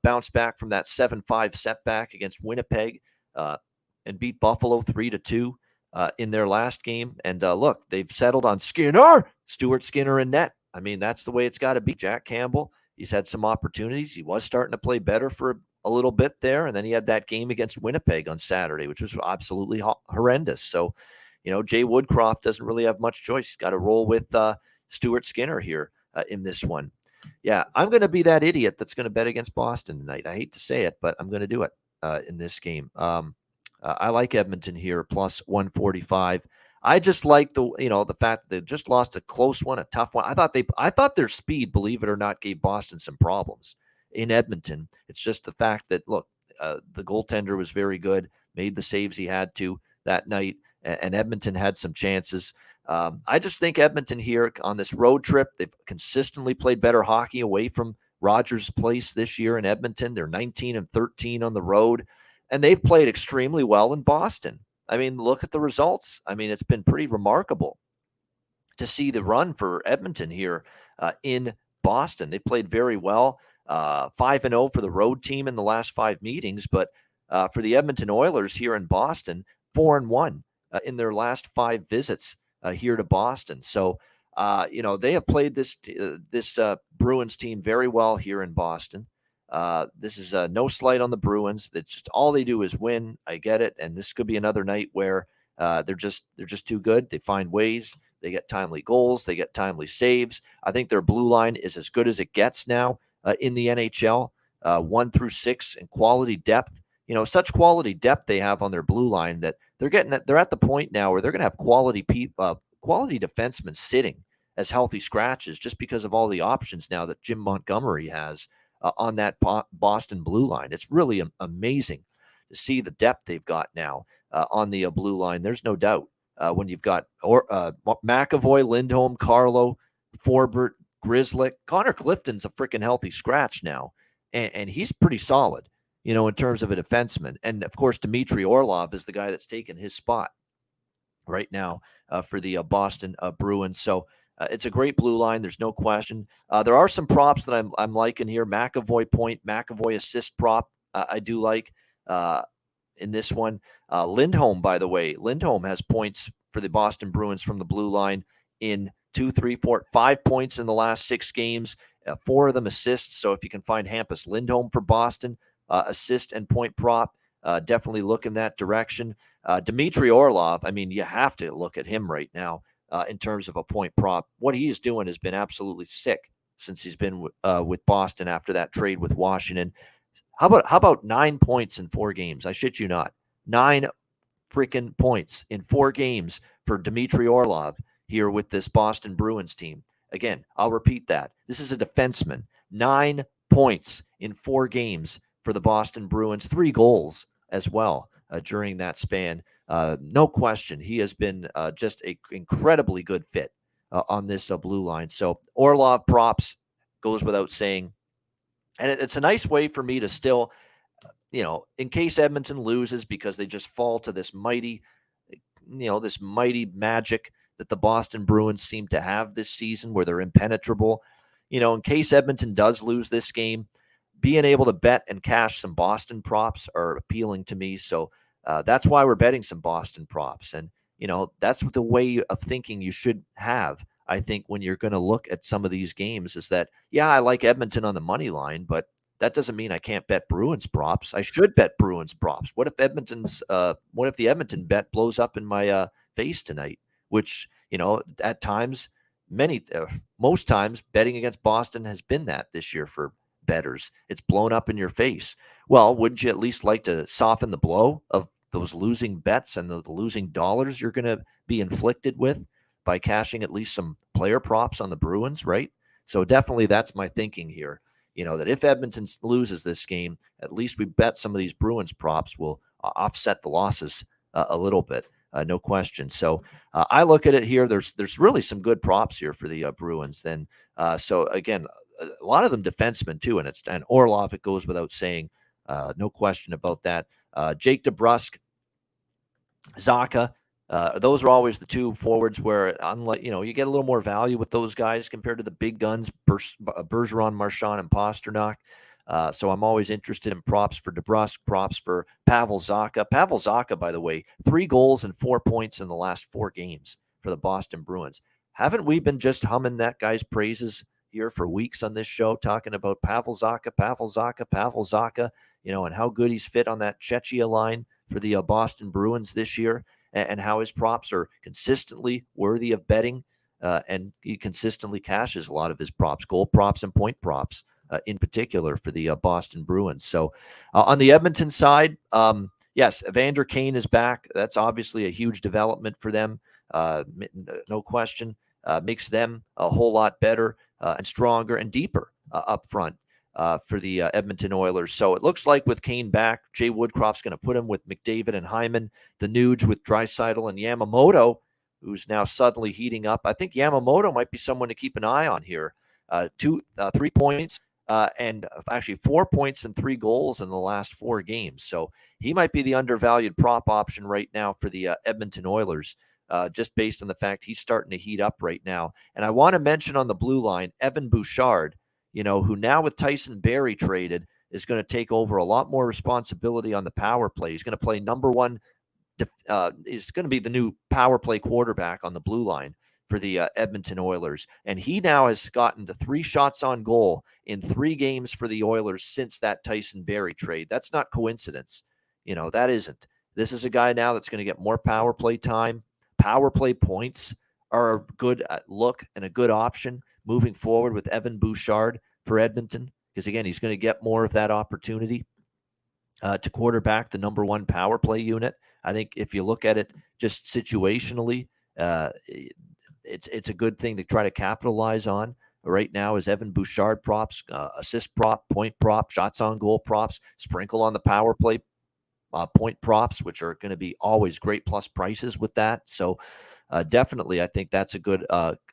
bounced back from that 7-5 setback against Winnipeg and beat Buffalo 3-2 in their last game. And look, they've settled on Stuart Skinner in net. I mean, that's the way it's got to be. Jack Campbell, he's had some opportunities. He was starting to play better for a little bit there, and then he had that game against Winnipeg on Saturday, which was absolutely horrendous. So, Jay Woodcroft doesn't really have much choice. He's got to roll with Stuart Skinner here in this one. Yeah, I'm going to be that idiot that's going to bet against Boston tonight. I hate to say it, but I'm going to do it in this game. I like Edmonton here, plus 145. I just like the fact that they just lost a close one, a tough one. I thought their speed, believe it or not, gave Boston some problems in Edmonton. It's just the fact that, look, the goaltender was very good, made the saves he had to that night, and Edmonton had some chances. I just think Edmonton here on this road trip, they've consistently played better hockey away from Rogers Place this year in Edmonton. They're 19-13 on the road, and they've played extremely well in Boston. I mean, look at the results. I mean, it's been pretty remarkable to see the run for Edmonton here in Boston. They played very well, 5-0 for the road team in the last 5 meetings, but for the Edmonton Oilers here in Boston, 4-1 in their last 5 visits here to Boston. So, they have played this Bruins team very well here in Boston. This is no slight on the Bruins. That's just all they do is win. I get it, and this could be another night where they're just too good. They find ways. They get timely goals. They get timely saves. I think their blue line is as good as it gets now in the NHL. 1 through 6 in quality depth. Such quality depth they have on their blue line that they're at the point now where they're going to have quality quality defensemen sitting as healthy scratches just because of all the options now that Jim Montgomery has on that Boston blue line. It's really amazing to see the depth they've got now on the blue line. There's no doubt when you've got McAvoy, Lindholm, Carlo, Forbert, Grzelcyk. Connor Clifton's a freaking healthy scratch now, and he's pretty solid, in terms of a defenseman. And, of course, Dmitry Orlov is the guy that's taken his spot right now for the Boston Bruins. So it's a great blue line. There's no question. There are some props that I'm liking here. McAvoy point, McAvoy assist prop I do like in this one. Lindholm, by the way. Lindholm has points for the Boston Bruins from the blue line in 2, 3, 4, 5 points in the last 6 games. 4 of them assists. So if you can find Hampus Lindholm for Boston, assist and point prop, definitely look in that direction. Dmitry Orlov, I mean, you have to look at him right now in terms of a point prop. What he is doing has been absolutely sick since he's been with Boston after that trade with Washington. How about 9 points in 4 games? I shit you not. 9 freaking points in 4 games for Dmitry Orlov here with this Boston Bruins team. Again, I'll repeat that. This is a defenseman. 9 points in 4 games for the Boston Bruins. 3 goals as well during that span. No question, he has been just an incredibly good fit on this blue line. So Orlov props goes without saying. And it's a nice way for me to still, in case Edmonton loses because they just fall to this mighty magic that the Boston Bruins seem to have this season where they're impenetrable. In case Edmonton does lose this game, being able to bet and cash some Boston props are appealing to me. So that's why we're betting some Boston props. And, that's the way of thinking you should have, I think, when you're going to look at some of these games, is that, yeah, I like Edmonton on the money line, but that doesn't mean I can't bet Bruins props. I should bet Bruins props. What if the Edmonton bet blows up in my face tonight? Which, at times, most times, betting against Boston has been that this year for bettors. It's blown up in your face. Well, wouldn't you at least like to soften the blow of those losing bets and the losing dollars you're going to be inflicted with by cashing at least some player props on the Bruins, right? So definitely that's my thinking here. That if Edmonton loses this game, at least we bet some of these Bruins props will offset the losses a little bit. No question. So I look at it here. There's really some good props here for the Bruins. Then, so again, a lot of them defensemen too, and Orlov, it goes without saying. No question about that. Jake DeBrusk, Zacha, those are always the 2 forwards where, unlike you get a little more value with those guys compared to the big guns, Bergeron, Marchand, and Pasternak. So I'm always interested in props for DeBrusk, props for Pavel Zacha. Pavel Zacha, by the way, 3 goals and 4 points in the last 4 games for the Boston Bruins. Haven't we been just humming that guy's praises here for weeks on this show, talking about Pavel Zacha, and how good he's fit on that Czechia line for the Boston Bruins this year, and how his props are consistently worthy of betting, and he consistently cashes a lot of his props, goal props and point props. In particular for the Boston Bruins. So on the Edmonton side, yes, Evander Kane is back. That's obviously a huge development for them. No question. Makes them a whole lot better and stronger and deeper up front for the Edmonton Oilers. So it looks like with Kane back, Jay Woodcroft's going to put him with McDavid and Hyman, the Nuge with Draisaitl and Yamamoto, who's now suddenly heating up. I think Yamamoto might be someone to keep an eye on here. 3 points. And actually 4 points and 3 goals in the last 4 games. So he might be the undervalued prop option right now for the Edmonton Oilers, just based on the fact he's starting to heat up right now. And I want to mention on the blue line, Evan Bouchard, who now with Tyson Barrie traded is going to take over a lot more responsibility on the power play. He's going to play number 1. He's going to be the new power play quarterback on the blue line for the Edmonton Oilers. And he now has gotten to 3 shots on goal in 3 games for the Oilers since that Tyson Barrie trade. That's not coincidence. That isn't. This is a guy now that's going to get more power play time. Power play points are a good look and a good option moving forward with Evan Bouchard for Edmonton, because, again, he's going to get more of that opportunity to quarterback the number 1 power play unit. I think if you look at it just situationally, it's a good thing to try to capitalize on right now is Evan Bouchard props, assist prop, point prop, shots on goal props, sprinkle on the power play point props, which are going to be always great plus prices with that. So definitely, I think that's a good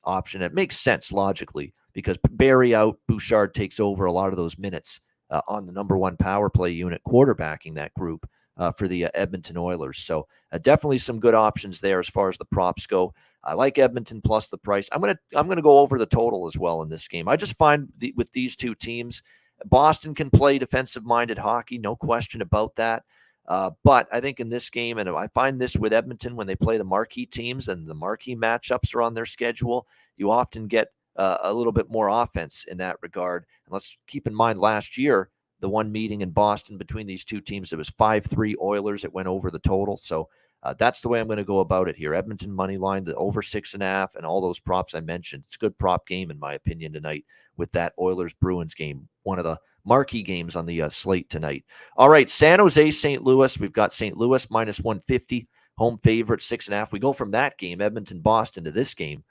option. It makes sense logically because Barry out, Bouchard takes over a lot of those minutes on the number one power play unit, quarterbacking that group for the Edmonton Oilers. So definitely some good options there as far as the props go. I like Edmonton plus the price. I'm gonna go over the total as well in this game. I just find with these two teams, Boston can play defensive-minded hockey, no question about that. But I think in this game, and I find this with Edmonton when they play the marquee teams and the marquee matchups are on their schedule, you often get a little bit more offense in that regard. And let's keep in mind last year, the one meeting in Boston between these two teams, it was 5-3 Oilers. It went over the total. So that's the way I'm going to go about it here. Edmonton money line, the over 6.5, and all those props I mentioned. It's a good prop game, in my opinion, tonight with that Oilers-Bruins game, one of the marquee games on the slate tonight. All right, San Jose, St. Louis. We've got St. Louis minus 150, home favorite, 6.5. We go from that game, Edmonton, Boston, to this game.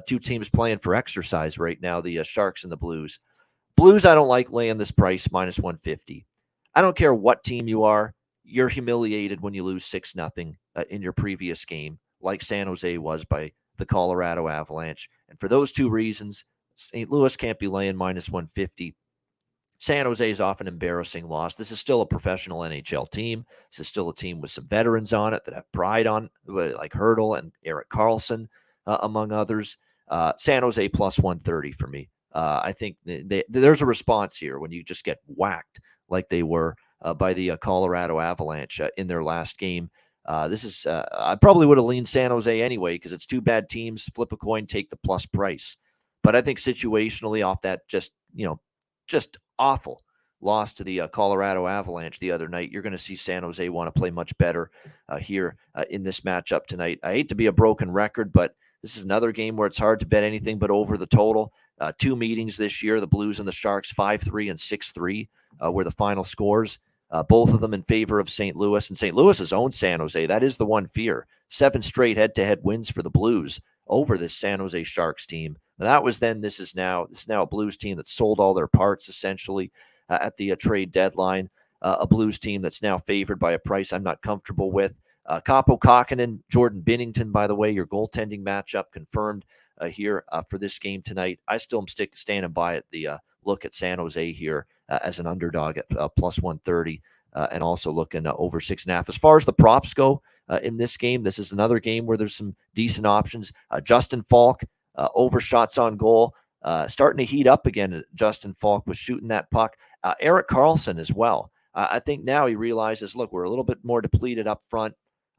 Two teams playing for exercise right now, the Sharks and the Blues. Blues, I don't like laying this price, minus 150. I don't care what team you are. You're humiliated when you lose 6-0 in your previous game, like San Jose was by the Colorado Avalanche. And for those two reasons, St. Louis can't be laying minus 150. San Jose is off an embarrassing loss. This is still a professional NHL team. This is still a team with some veterans on it that have pride on, like Hurdle and Erik Karlsson, among others. San Jose plus 130 for me. I think there's a response here when you just get whacked like they were by the Colorado Avalanche in their last game. I probably would have leaned San Jose anyway because it's two bad teams. Flip a coin, take the plus price. But I think situationally off that just awful loss to the Colorado Avalanche the other night, you're going to see San Jose want to play much better here in this matchup tonight. I hate to be a broken record, but this is another game where it's hard to bet anything but over the total. Two meetings this year, the Blues and the Sharks, 5-3 and 6-3 were the final scores. Both of them in favor of St. Louis. And St. Louis has owned San Jose. That is the one fear. 7 straight head-to-head wins for the Blues over this San Jose Sharks team. And that was then. This is now a Blues team that sold all their parts essentially at the trade deadline. A Blues team that's now favored by a price I'm not comfortable with. Kaapo Kahkonen, Jordan Binnington, by the way, your goaltending matchup confirmed here for this game tonight. I still am standing by at the look at San Jose here as an underdog at plus 130 and also looking over 6.5. As far as the props go in this game, this is another game where there's some decent options. Justin Falk, over shots on goal, starting to heat up again. Justin Falk was shooting that puck. Erik Karlsson as well. I think now he realizes, look, we're a little bit more depleted up front.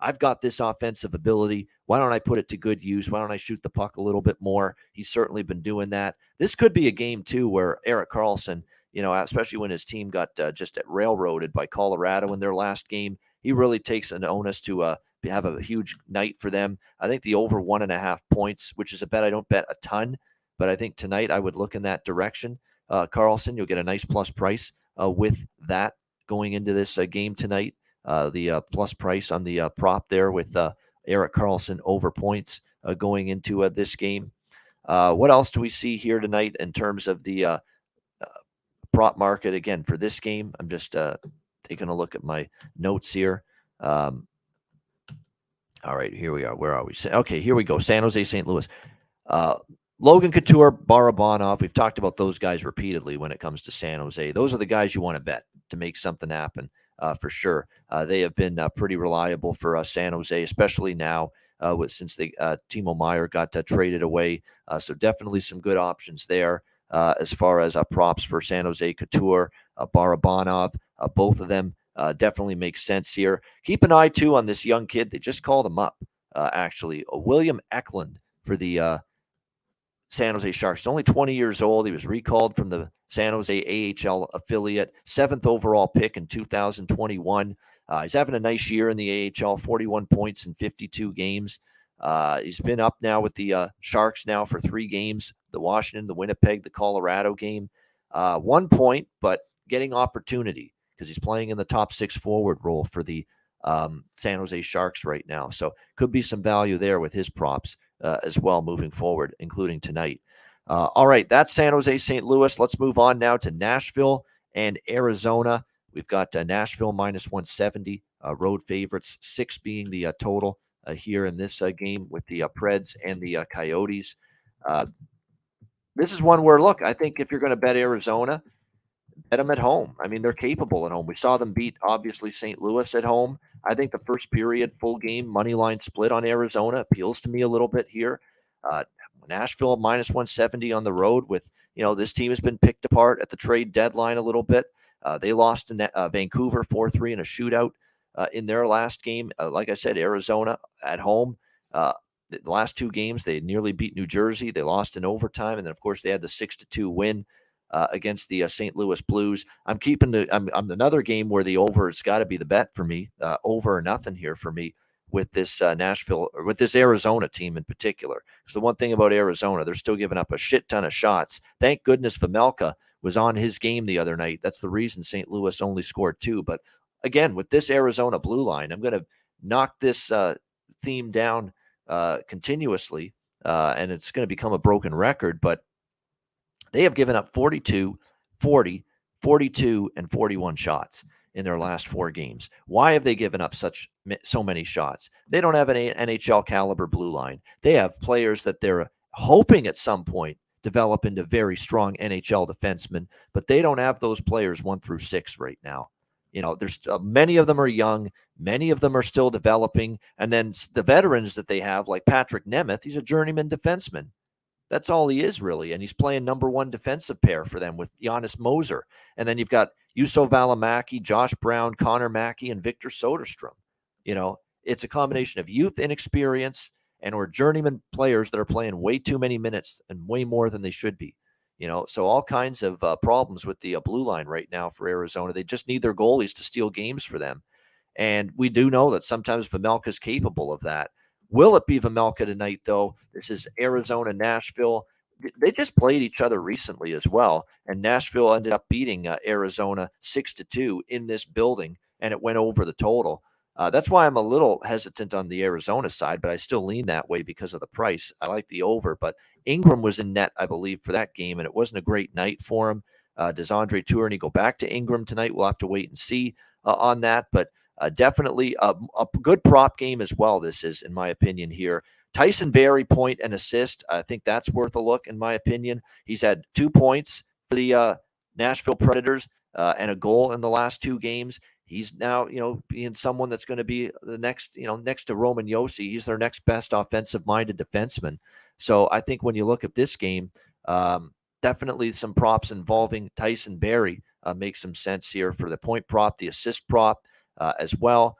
I've got this offensive ability. Why don't I put it to good use? Why don't I shoot the puck a little bit more? He's certainly been doing that. This could be a game, too, where Erik Karlsson, especially when his team got just railroaded by Colorado in their last game, he really takes an onus to have a huge night for them. I think the over 1.5 points, which is a bet I don't bet a ton, but I think tonight I would look in that direction. Karlsson, you'll get a nice plus price with that going into this game tonight. The plus price on the prop there with Erik Karlsson over points going into this game. What else do we see here tonight in terms of the prop market? Again, for this game, I'm just taking a look at my notes here. All right, here we are. Where are we? Okay, here we go. San Jose, St. Louis. Logan Couture, Barabanov. We've talked about those guys repeatedly when it comes to San Jose. Those are the guys you want to bet to make something happen. For sure. They have been pretty reliable for San Jose, especially now since Timo Meier got traded away. So definitely some good options there as far as props for San Jose. Couture, Barabanov, both of them definitely make sense here. Keep an eye, too, on this young kid. They just called him up, actually. William Eklund for the San Jose Sharks. He's only 20 years old. He was recalled from the San Jose AHL affiliate, 7th overall pick in 2021. He's having a nice year in the AHL, 41 points in 52 games. He's been up now with the Sharks now for 3 games, the Washington, the Winnipeg, the Colorado game. 1 point, but getting opportunity because he's playing in the top 6 forward role for the San Jose Sharks right now. So could be some value there with his props as well moving forward, including tonight. All right, that's San Jose, St. Louis. Let's move on now to Nashville and Arizona. We've got Nashville minus 170, road favorites, 6 being the total here in this game with the Preds and the Coyotes. This is one where, look, I think if you're going to bet Arizona, bet them at home. I mean, they're capable at home. We saw them beat, obviously, St. Louis at home. I think the first period, full game, money line split on Arizona appeals to me a little bit here. Nashville minus 170 on the road with, this team has been picked apart at the trade deadline a little bit. They lost to Vancouver 4-3 in a shootout in their last game. Like I said, Arizona at home. The last 2 games, they nearly beat New Jersey. They lost in overtime. And then, of course, they had the 6-2 win against the St. Louis Blues. I'm another game where the over has got to be the bet for me. Over or nothing here for me with this this Arizona team in particular. Because the one thing about Arizona, they're still giving up a shit ton of shots. Thank goodness Vejmelka was on his game the other night. That's the reason St. Louis only scored 2. But again, with this Arizona blue line, I'm going to knock this theme down continuously, and it's going to become a broken record. But they have given up 42, 40, 42, and 41 shots in their last 4 games. Why have they given up so many shots? They don't have an NHL caliber blue line. They have players that they're hoping at some point develop into very strong NHL defensemen, but they don't have those players 1 through 6 right now. There's many of them are young, many of them are still developing, and then the veterans that they have, like Patrick Nemeth, he's a journeyman defenseman. That's all he is, really. And he's playing number 1 defensive pair for them with Giannis Moser. And then you've got Juuso Valimaki, Josh Brown, Connor Mackey, and Victor Soderstrom. It's a combination of youth, inexperience, or journeyman players that are playing way too many minutes and way more than they should be. So all kinds of problems with the blue line right now for Arizona. They just need their goalies to steal games for them. And we do know that sometimes Vejmelka is capable of that. Will it be Vejmelka tonight, though? This is Arizona, Nashville. They just played each other recently as well, and Nashville ended up beating Arizona 6-2 in this building, and it went over the total. That's why I'm a little hesitant on the Arizona side, but I still lean that way because of the price. I like the over, but Ingram was in net, I believe, for that game, and it wasn't a great night for him. Does Andre Tourigny go back to Ingram tonight? We'll have to wait and see on that, but definitely a good prop game as well. This is, in my opinion, here. Tyson Barrie, point and assist. I think that's worth a look, in my opinion. He's had 2 points for the Nashville Predators and a goal in the last 2 games. He's now, being someone that's going to be the next, next to Roman Josi. He's their next best offensive-minded defenseman. So I think when you look at this game, definitely some props involving Tyson Barrie make some sense here for the point prop, the assist prop as well.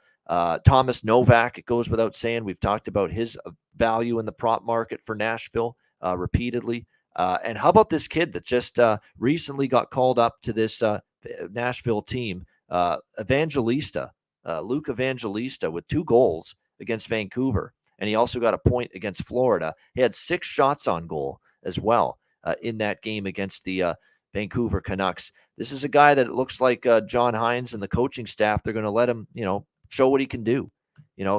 Thomas Novak, it goes without saying. We've talked about his value in the prop market for Nashville repeatedly. And how about this kid that just recently got called up to this Nashville team, Evangelista, Luke Evangelista, with 2 goals against Vancouver. And he also got a point against Florida. He had 6 shots on goal as well in that game against the Vancouver Canucks. This is a guy that it looks like John Hines and the coaching staff, they're going to let him, show what he can do,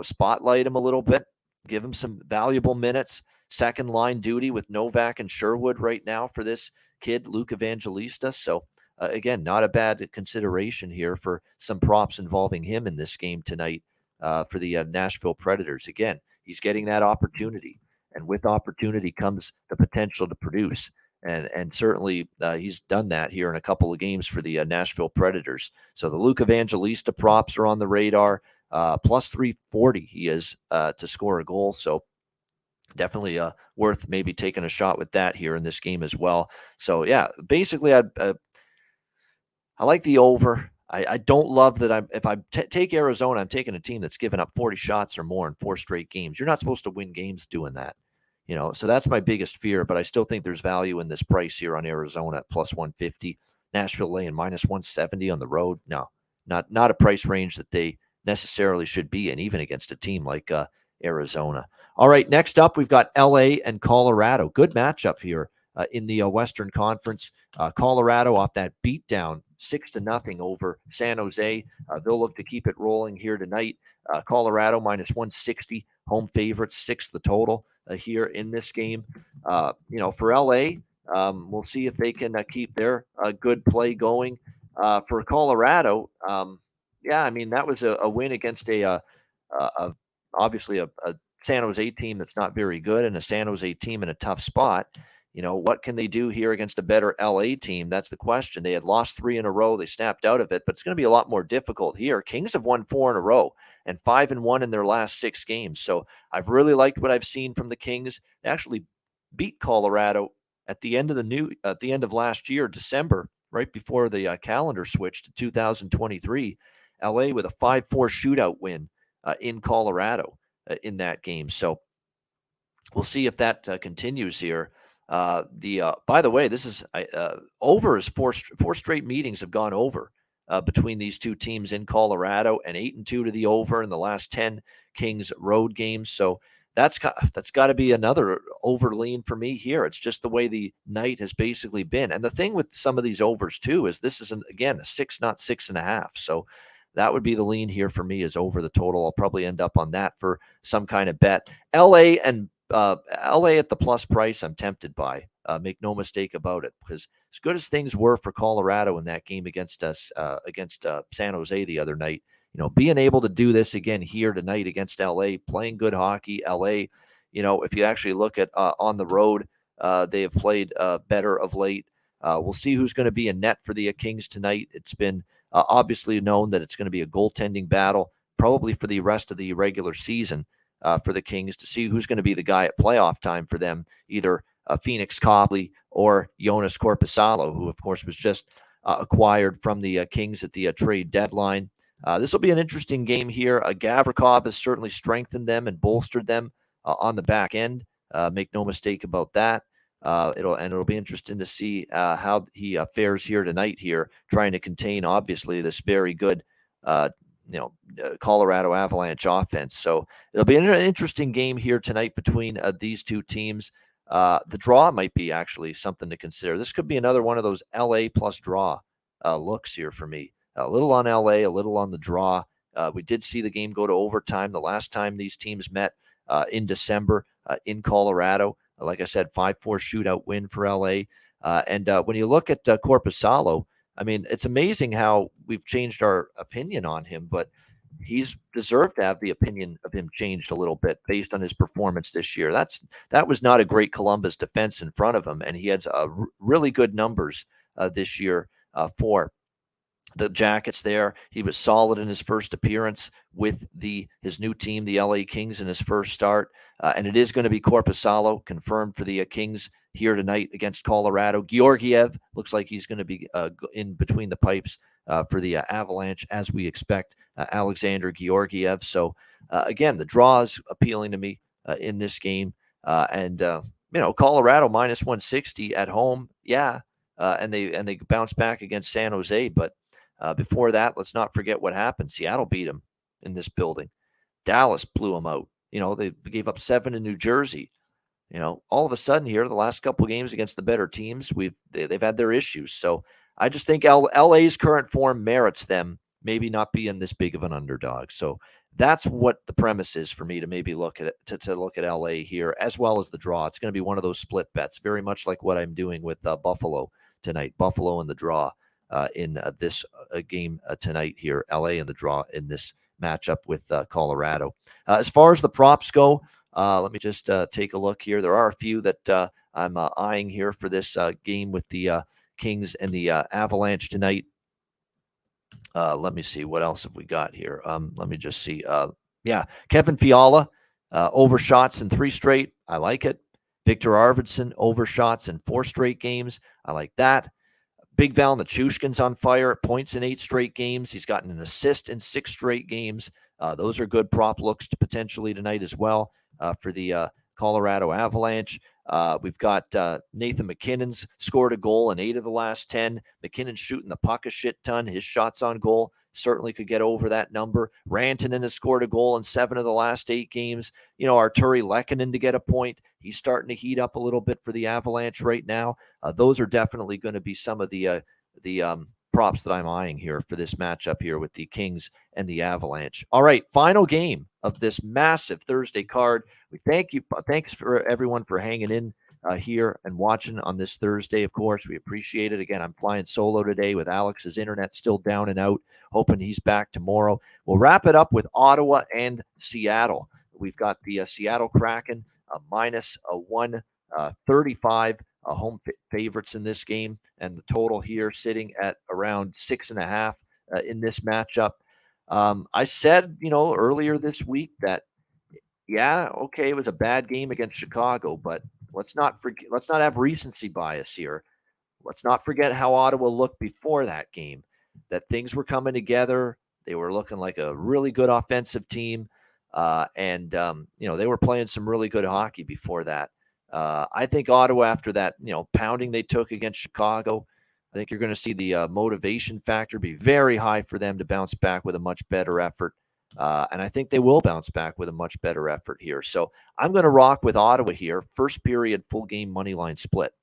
spotlight him a little bit, give him some valuable minutes, second line duty with Novak and Sherwood right now for this kid, Luke Evangelista. So again, not a bad consideration here for some props involving him in this game tonight for the Nashville Predators. Again, he's getting that opportunity, and with opportunity comes the potential to produce. And certainly he's done that here in a couple of games for the Nashville Predators. So the Luke Evangelista props are on the radar. Plus 340 he is to score a goal. So definitely worth maybe taking a shot with that here in this game as well. So yeah, basically I like the over. I don't love that. If I take Arizona, I'm taking a team that's given up 40 shots or more in 4 straight games. You're not supposed to win games doing that. So that's my biggest fear, but I still think there's value in this price here on Arizona at plus 150. Nashville laying minus 170 on the road. No, not a price range that they necessarily should be in, even against a team like Arizona. All right, next up, we've got LA and Colorado. Good matchup here in the Western Conference. Colorado off that beatdown 6-0 over San Jose. They'll look to keep it rolling here tonight. Colorado minus 160, home favorites, 6 the total. here in this game. For LA, we'll see if they can keep their good play going. For Colorado, yeah, I mean, that was a win against obviously a San Jose team that's not very good and a San Jose team in a tough spot. What can they do here against a better LA team? That's the question. They had lost 3 in a row. They snapped out of it, but it's going to be a lot more difficult here. Kings have won 4 in a row and 5-1 in their last 6 games. So I've really liked what I've seen from the Kings. They actually beat Colorado at the end of last year, December, right before the calendar switched to 2023. LA with a 5-4 shootout win in Colorado in that game. So we'll see if that continues here. By the way, this is over as four straight meetings have gone over between these two teams in Colorado, and 8-2 to the over in the last 10 Kings road games. So that's got to be another over lean for me here. It's just the way the night has basically been. And the thing with some of these overs too is this is again a 6, not 6.5. So that would be the lean here for me, is over the total. I'll probably end up on that for some kind of bet. LA at the plus price, I'm tempted by. Make no mistake about it, because as good as things were for Colorado in that game against San Jose the other night, being able to do this again here tonight against LA, playing good hockey. LA, if you actually look at on the road, they have played better of late. We'll see who's going to be in net for the Kings tonight. It's been obviously known that it's going to be a goaltending battle, probably for the rest of the regular season. For the Kings, to see who's going to be the guy at playoff time for them, either Phoenix Copley or Jonas Korpisalo, who, of course, was just acquired from the Kings at the trade deadline. This will be an interesting game here. Gavrikov has certainly strengthened them and bolstered them on the back end. Make no mistake about that. It'll be interesting to see how he fares here tonight, here trying to contain, obviously, this very good Colorado Avalanche offense. So it'll be an interesting game here tonight between these two teams. The draw might be actually something to consider. This could be another one of those LA plus draw looks here for me. A little on LA, a little on the draw. We did see the game go to overtime the last time these teams met in December in Colorado. Like I said, 5-4 shootout win for LA. And when you look at Korpisalo, I mean, it's amazing how we've changed our opinion on him, but he's deserved to have the opinion of him changed a little bit based on his performance this year. That was not a great Columbus defense in front of him, and he had really good numbers this year for the Jackets there. He was solid in his first appearance with his new team, the LA Kings, in his first start. And it is going to be Korpisalo confirmed for the Kings here tonight against Colorado. Georgiev looks like he's going to be in between the pipes for the Avalanche, as we expect, Alexander Georgiev. So, again, the draw is appealing to me in this game. Colorado minus 160 at home. Yeah. And they bounce back against San Jose. But before that, let's not forget what happened. Seattle beat them in this building. Dallas blew them out. They gave up 7 in New Jersey. All of a sudden here, the last couple of games against the better teams, they've had their issues. So I just think LA's current form merits them maybe not being this big of an underdog. So that's what the premise is for me to maybe look at it, to look at LA here, as well as the draw. It's going to be one of those split bets, very much like what I'm doing with Buffalo tonight. Buffalo and the draw in this game tonight here. LA and the draw in this matchup with Colorado. As far as the props go, let me just take a look here. There are a few that I'm eyeing here for this game with the Kings and the Avalanche tonight. Let me see. What else have we got here? Let me just see. Kevin Fiala, overshots in 3 straight. I like it. Victor Arvidsson, overshots in 4 straight games. I like that. Big Val Nichushkin's on fire, points in 8 straight games. He's gotten an assist in 6 straight games. Those are good prop looks to potentially tonight as well for the Colorado Avalanche. We've got Nathan McKinnon's scored a goal in 8 of the last 10. McKinnon's shooting the puck a shit ton. His shots on goal certainly could get over that number. Rantanen has scored a goal in 7 of the last 8 games. Arturi Lehkonen to get a point. He's starting to heat up a little bit for the Avalanche right now. Those are definitely going to be some of the props that I'm eyeing here for this matchup here with the Kings and the Avalanche. All right, final game of this massive Thursday card. We thanks for everyone for hanging in here and watching on this Thursday. Of course, we appreciate it. Again, I'm flying solo today with Alex's internet still down and out, hoping he's back tomorrow. We'll wrap it up with Ottawa and Seattle. We've got the Seattle Kraken minus 135 home favorites in this game, and the total here sitting at around 6.5 in this matchup. I said, earlier this week that, yeah, okay, it was a bad game against Chicago, but let's not have recency bias here. Let's not forget how Ottawa looked before that game, that things were coming together. They were looking like a really good offensive team. And they were playing some really good hockey before that. I think Ottawa, after that, pounding they took against Chicago, I think you're going to see the motivation factor be very high for them to bounce back with a much better effort. And I think they will bounce back with a much better effort here. So I'm going to rock with Ottawa here. First period, full game money line split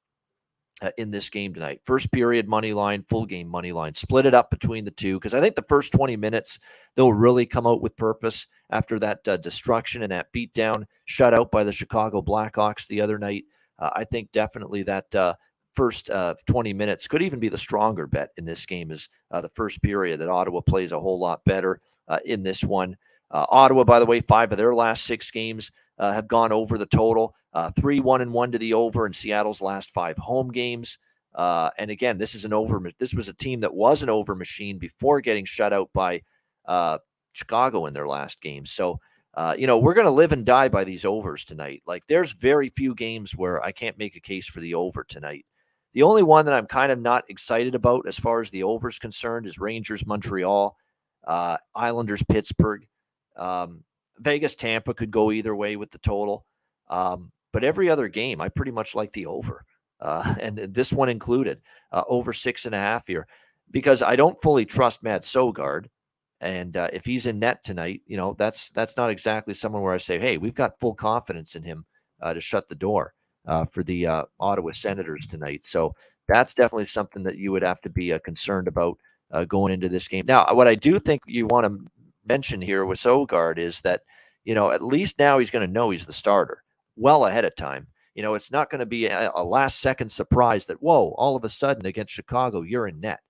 in this game tonight. First period money line, full game money line. Split it up between the two, because I think the first 20 minutes, they'll really come out with purpose after that destruction and that beatdown, shut out by the Chicago Blackhawks the other night. I think definitely that first 20 minutes could even be the stronger bet in this game, is the first period, that Ottawa plays a whole lot better in this one. Ottawa, by the way, 5 of their last 6 games have gone over the total. 3-1-1 to the over in Seattle's last 5 home games. And again, this was a team that was an over machine before getting shut out by Chicago in their last game. So, we're going to live and die by these overs tonight. Like, there's very few games where I can't make a case for the over tonight. The only one that I'm kind of not excited about as far as the over is concerned is Rangers Montreal, Islanders Pittsburgh. Vegas Tampa could go either way with the total. But every other game, I pretty much like the over. And this one included, over 6.5 here, because I don't fully trust Matt Sogard. And if he's in net tonight, that's not exactly someone where I say, hey, we've got full confidence in him to shut the door for the Ottawa Senators tonight. So that's definitely something that you would have to be concerned about going into this game. Now, what I do think you want to mention here with Sogard is that, at least now he's going to know he's the starter well ahead of time. It's not going to be a last-second surprise that, whoa, all of a sudden against Chicago, you're in net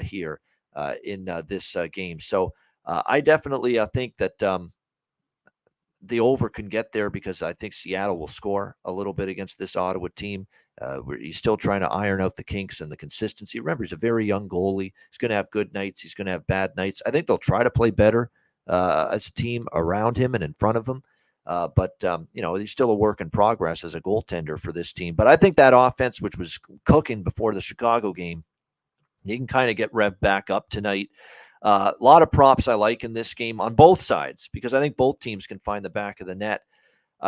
here in this game. So I definitely think that the over can get there, because I think Seattle will score a little bit against this Ottawa team. He's still trying to iron out the kinks and the consistency. Remember, he's a very young goalie. He's going to have good nights. He's going to have bad nights. I think they'll try to play better as a team around him and in front of him. But he's still a work in progress as a goaltender for this team. But I think that offense, which was cooking before the Chicago game, he can kind of get revved back up tonight. A lot of props I like in this game on both sides, because I think both teams can find the back of the net.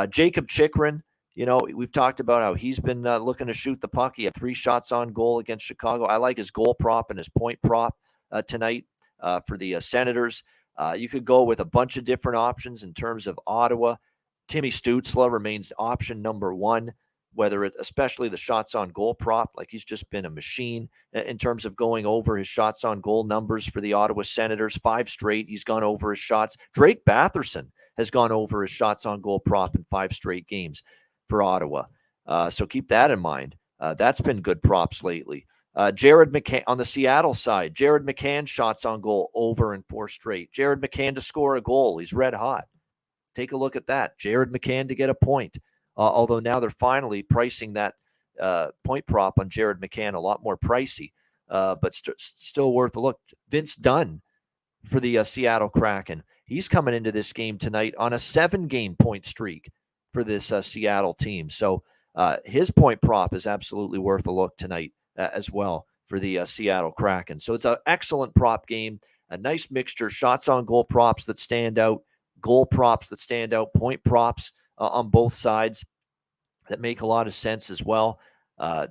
Jacob Chikrin, we've talked about how he's been looking to shoot the puck. He had 3 shots on goal against Chicago. I like his goal prop and his point prop tonight for the Senators. You could go with a bunch of different options in terms of Ottawa. Timmy Stützle remains option number 1, especially the shots on goal prop. Like, he's just been a machine in terms of going over his shots on goal numbers for the Ottawa Senators. 5 straight, he's gone over his shots. Drake Batherson has gone over his shots on goal prop in 5 straight games for Ottawa. So keep that in mind. That's been good props lately. Jared McCann on the Seattle side. Jared McCann shots on goal over in 4 straight. Jared McCann to score a goal. He's red hot. Take a look at that. Jared McCann to get a point. Although now they're finally pricing that point prop on Jared McCann a lot more pricey, but still worth a look. Vince Dunn for the Seattle Kraken. He's coming into this game tonight on a 7-game point streak for this Seattle team. So his point prop is absolutely worth a look tonight as well for the Seattle Kraken. So it's an excellent prop game, a nice mixture, shots on goal props that stand out, goal props that stand out, point props on both sides that make a lot of sense as well.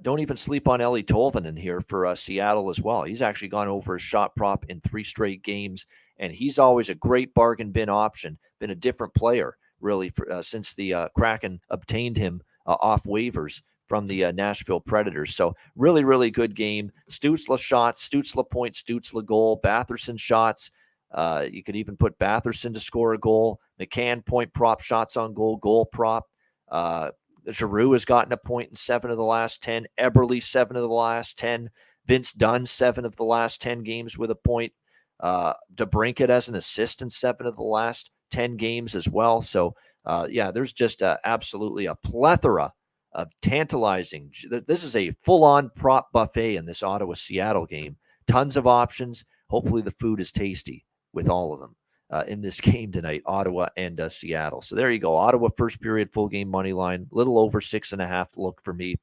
Don't even sleep on Eeli Tolvanen here for Seattle as well. He's actually gone over his shot prop in 3 straight games, and he's always a great bargain bin option, been a different player really since the Kraken obtained him off waivers from the Nashville Predators. So really, really good game. Stützle shots, Stützle point, Stützle goal, Batherson shots. You could even put Batherson to score a goal. McCann point prop, shots on goal, goal prop. Giroux has gotten a point in 7 of the last 10. Eberle, 7 of the last 10. Vince Dunn, 7 of the last 10 games with a point. DeBrincat as an assist in 7 of the last 10 games as well. So, there's just absolutely a plethora of tantalizing. This is a full-on prop buffet in this Ottawa-Seattle game. Tons of options. Hopefully the food is tasty with all of them in this game tonight, Ottawa and Seattle. So there you go. Ottawa first period full game money line, little over 6.5 to look for me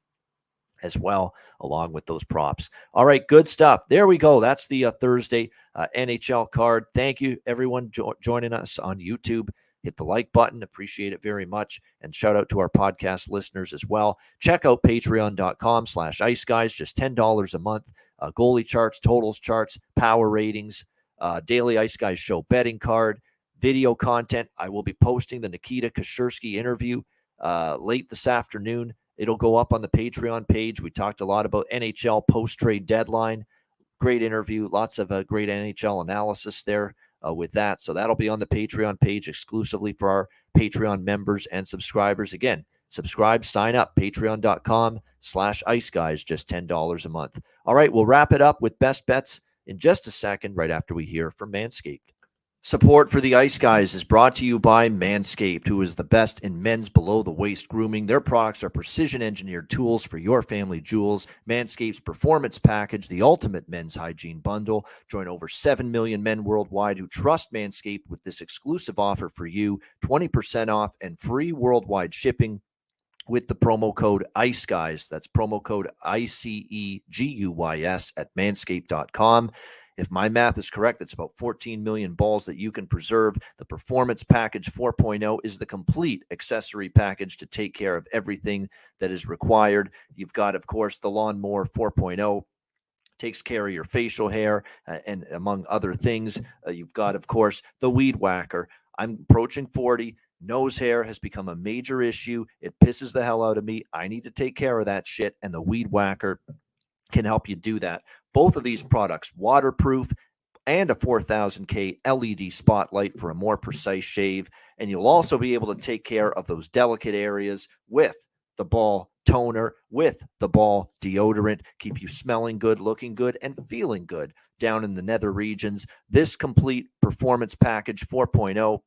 as well, along with those props. All right, good stuff. There we go. That's the Thursday NHL card. Thank you, everyone, joining us on YouTube. Hit the like button. Appreciate it very much. And shout out to our podcast listeners as well. Check out patreon.com/Ice Guys, just $10 a month. Goalie charts, totals charts, power ratings, daily Ice Guys show betting card, video content. I will be posting the Nikita Kashersky interview late this afternoon. It'll go up on the Patreon page. We talked a lot about NHL post-trade deadline. Great interview. Lots of great NHL analysis there with that. So that'll be on the Patreon page exclusively for our Patreon members and subscribers. Again, subscribe, sign up, patreon.com/Ice Guys, just $10 a month. All right, we'll wrap it up with best bets in just a second, right after we hear from Manscaped. Support for the Ice Guys is brought to you by Manscaped, who is the best in men's below-the-waist grooming. Their products are precision-engineered tools for your family jewels. Manscaped's Performance Package, the ultimate men's hygiene bundle. Join over 7 million men worldwide who trust Manscaped with this exclusive offer for you, 20% off and free worldwide shipping with the promo code ICEGUYS. That's promo code ICEGUYS at manscaped.com. If my math is correct, it's about 14 million balls that you can preserve. The Performance Package 4.0 is the complete accessory package to take care of everything that is required. You've got, of course, the Lawnmower 4.0. Takes care of your facial hair and among other things. You've got, of course, the Weed Whacker. I'm approaching 40. Nose hair has become a major issue. It pisses the hell out of me. I need to take care of that shit, and the Weed Whacker can help you do that. Both of these products, waterproof and a 4000K LED spotlight for a more precise shave. And you'll also be able to take care of those delicate areas with the ball toner, with the ball deodorant, keep you smelling good, looking good, and feeling good down in the nether regions. This complete Performance Package 4.0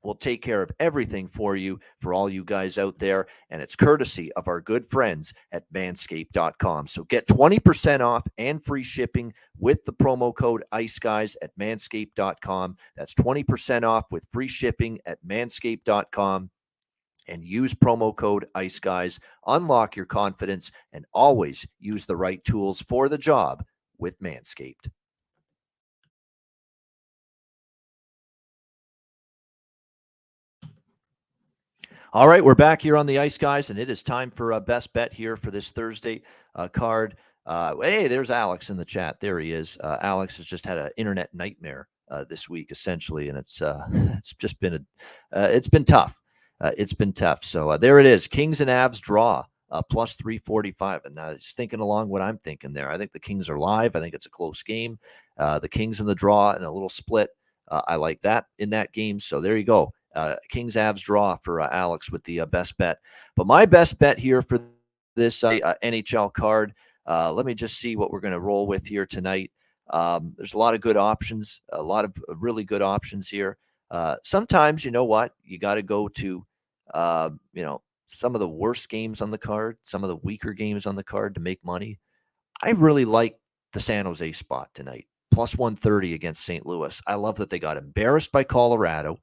will take care of everything for you, for all you guys out there, and it's courtesy of our good friends at manscaped.com. So get 20% off and free shipping with the promo code ICEGUYS at manscaped.com. That's 20% off with free shipping at manscaped.com. And use promo code ICEGUYS. Unlock your confidence and always use the right tools for the job with Manscaped. All right, we're back here on the Ice Guys, and it is time for a best bet here for this Thursday card. Hey, there's Alex in the chat. There he is. Alex has just had an internet nightmare this week, essentially, and it's just been it's been tough. It's been tough. So there it is. Kings and Avs draw plus 345, and just thinking along what I'm thinking there. I think the Kings are live. I think it's a close game. The Kings in the draw and a little split. I like that in that game. So there you go. Kings Avs draw for Alex with the best bet. But my best bet here for this NHL card, let me just see what we're going to roll with here tonight. There's a lot of good options, a lot of really good options here. Sometimes, you know what, you got to go to, some of the worst games on the card, some of the weaker games on the card to make money. I really like the San Jose spot tonight, plus 130 against St. Louis. I love that they got embarrassed by Colorado.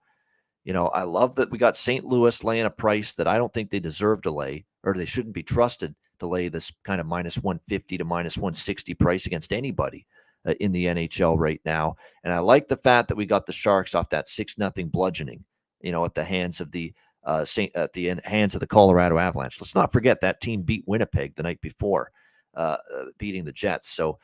I love that we got St. Louis laying a price that I don't think they deserve to lay, or they shouldn't be trusted to lay this kind of minus 150 to minus 160 price against anybody in the NHL right now. And I like the fact that we got the Sharks off that 6-0 bludgeoning, at the hands of the hands of the Colorado Avalanche. Let's not forget that team beat Winnipeg the night before, beating the Jets. So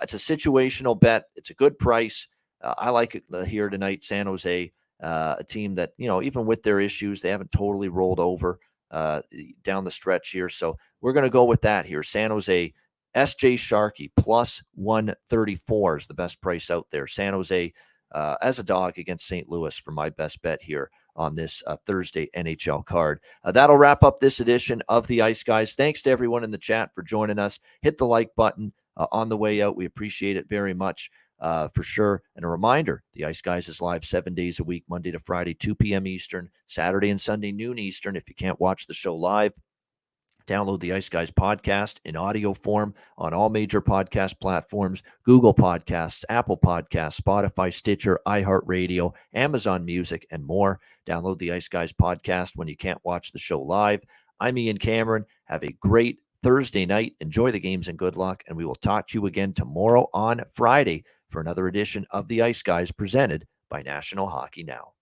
it's a situational bet. It's a good price. I like it here tonight. San Jose. A team that, even with their issues, they haven't totally rolled over. down the stretch here. So we're going to go with that here. San Jose, SJ Sharkey plus 134 is the best price out there. San Jose as a dog against St. Louis for my best bet here on this Thursday NHL card. That'll wrap up this edition of the Ice Guys. Thanks to everyone in the chat for joining us. Hit the like button on the way out. We appreciate it very much. For sure. And a reminder, the Ice Guys is live 7 days a week, Monday to Friday, 2 p.m. Eastern, Saturday and Sunday, noon Eastern. If you can't watch the show live, download the Ice Guys podcast in audio form on all major podcast platforms, Google Podcasts, Apple Podcasts, Spotify, Stitcher, iHeartRadio, Amazon Music, and more. Download the Ice Guys podcast when you can't watch the show live. I'm Ian Cameron. Have a great Thursday night. Enjoy the games and good luck. And we will talk to you again tomorrow on Friday for another edition of the Ice Guys presented by National Hockey Now.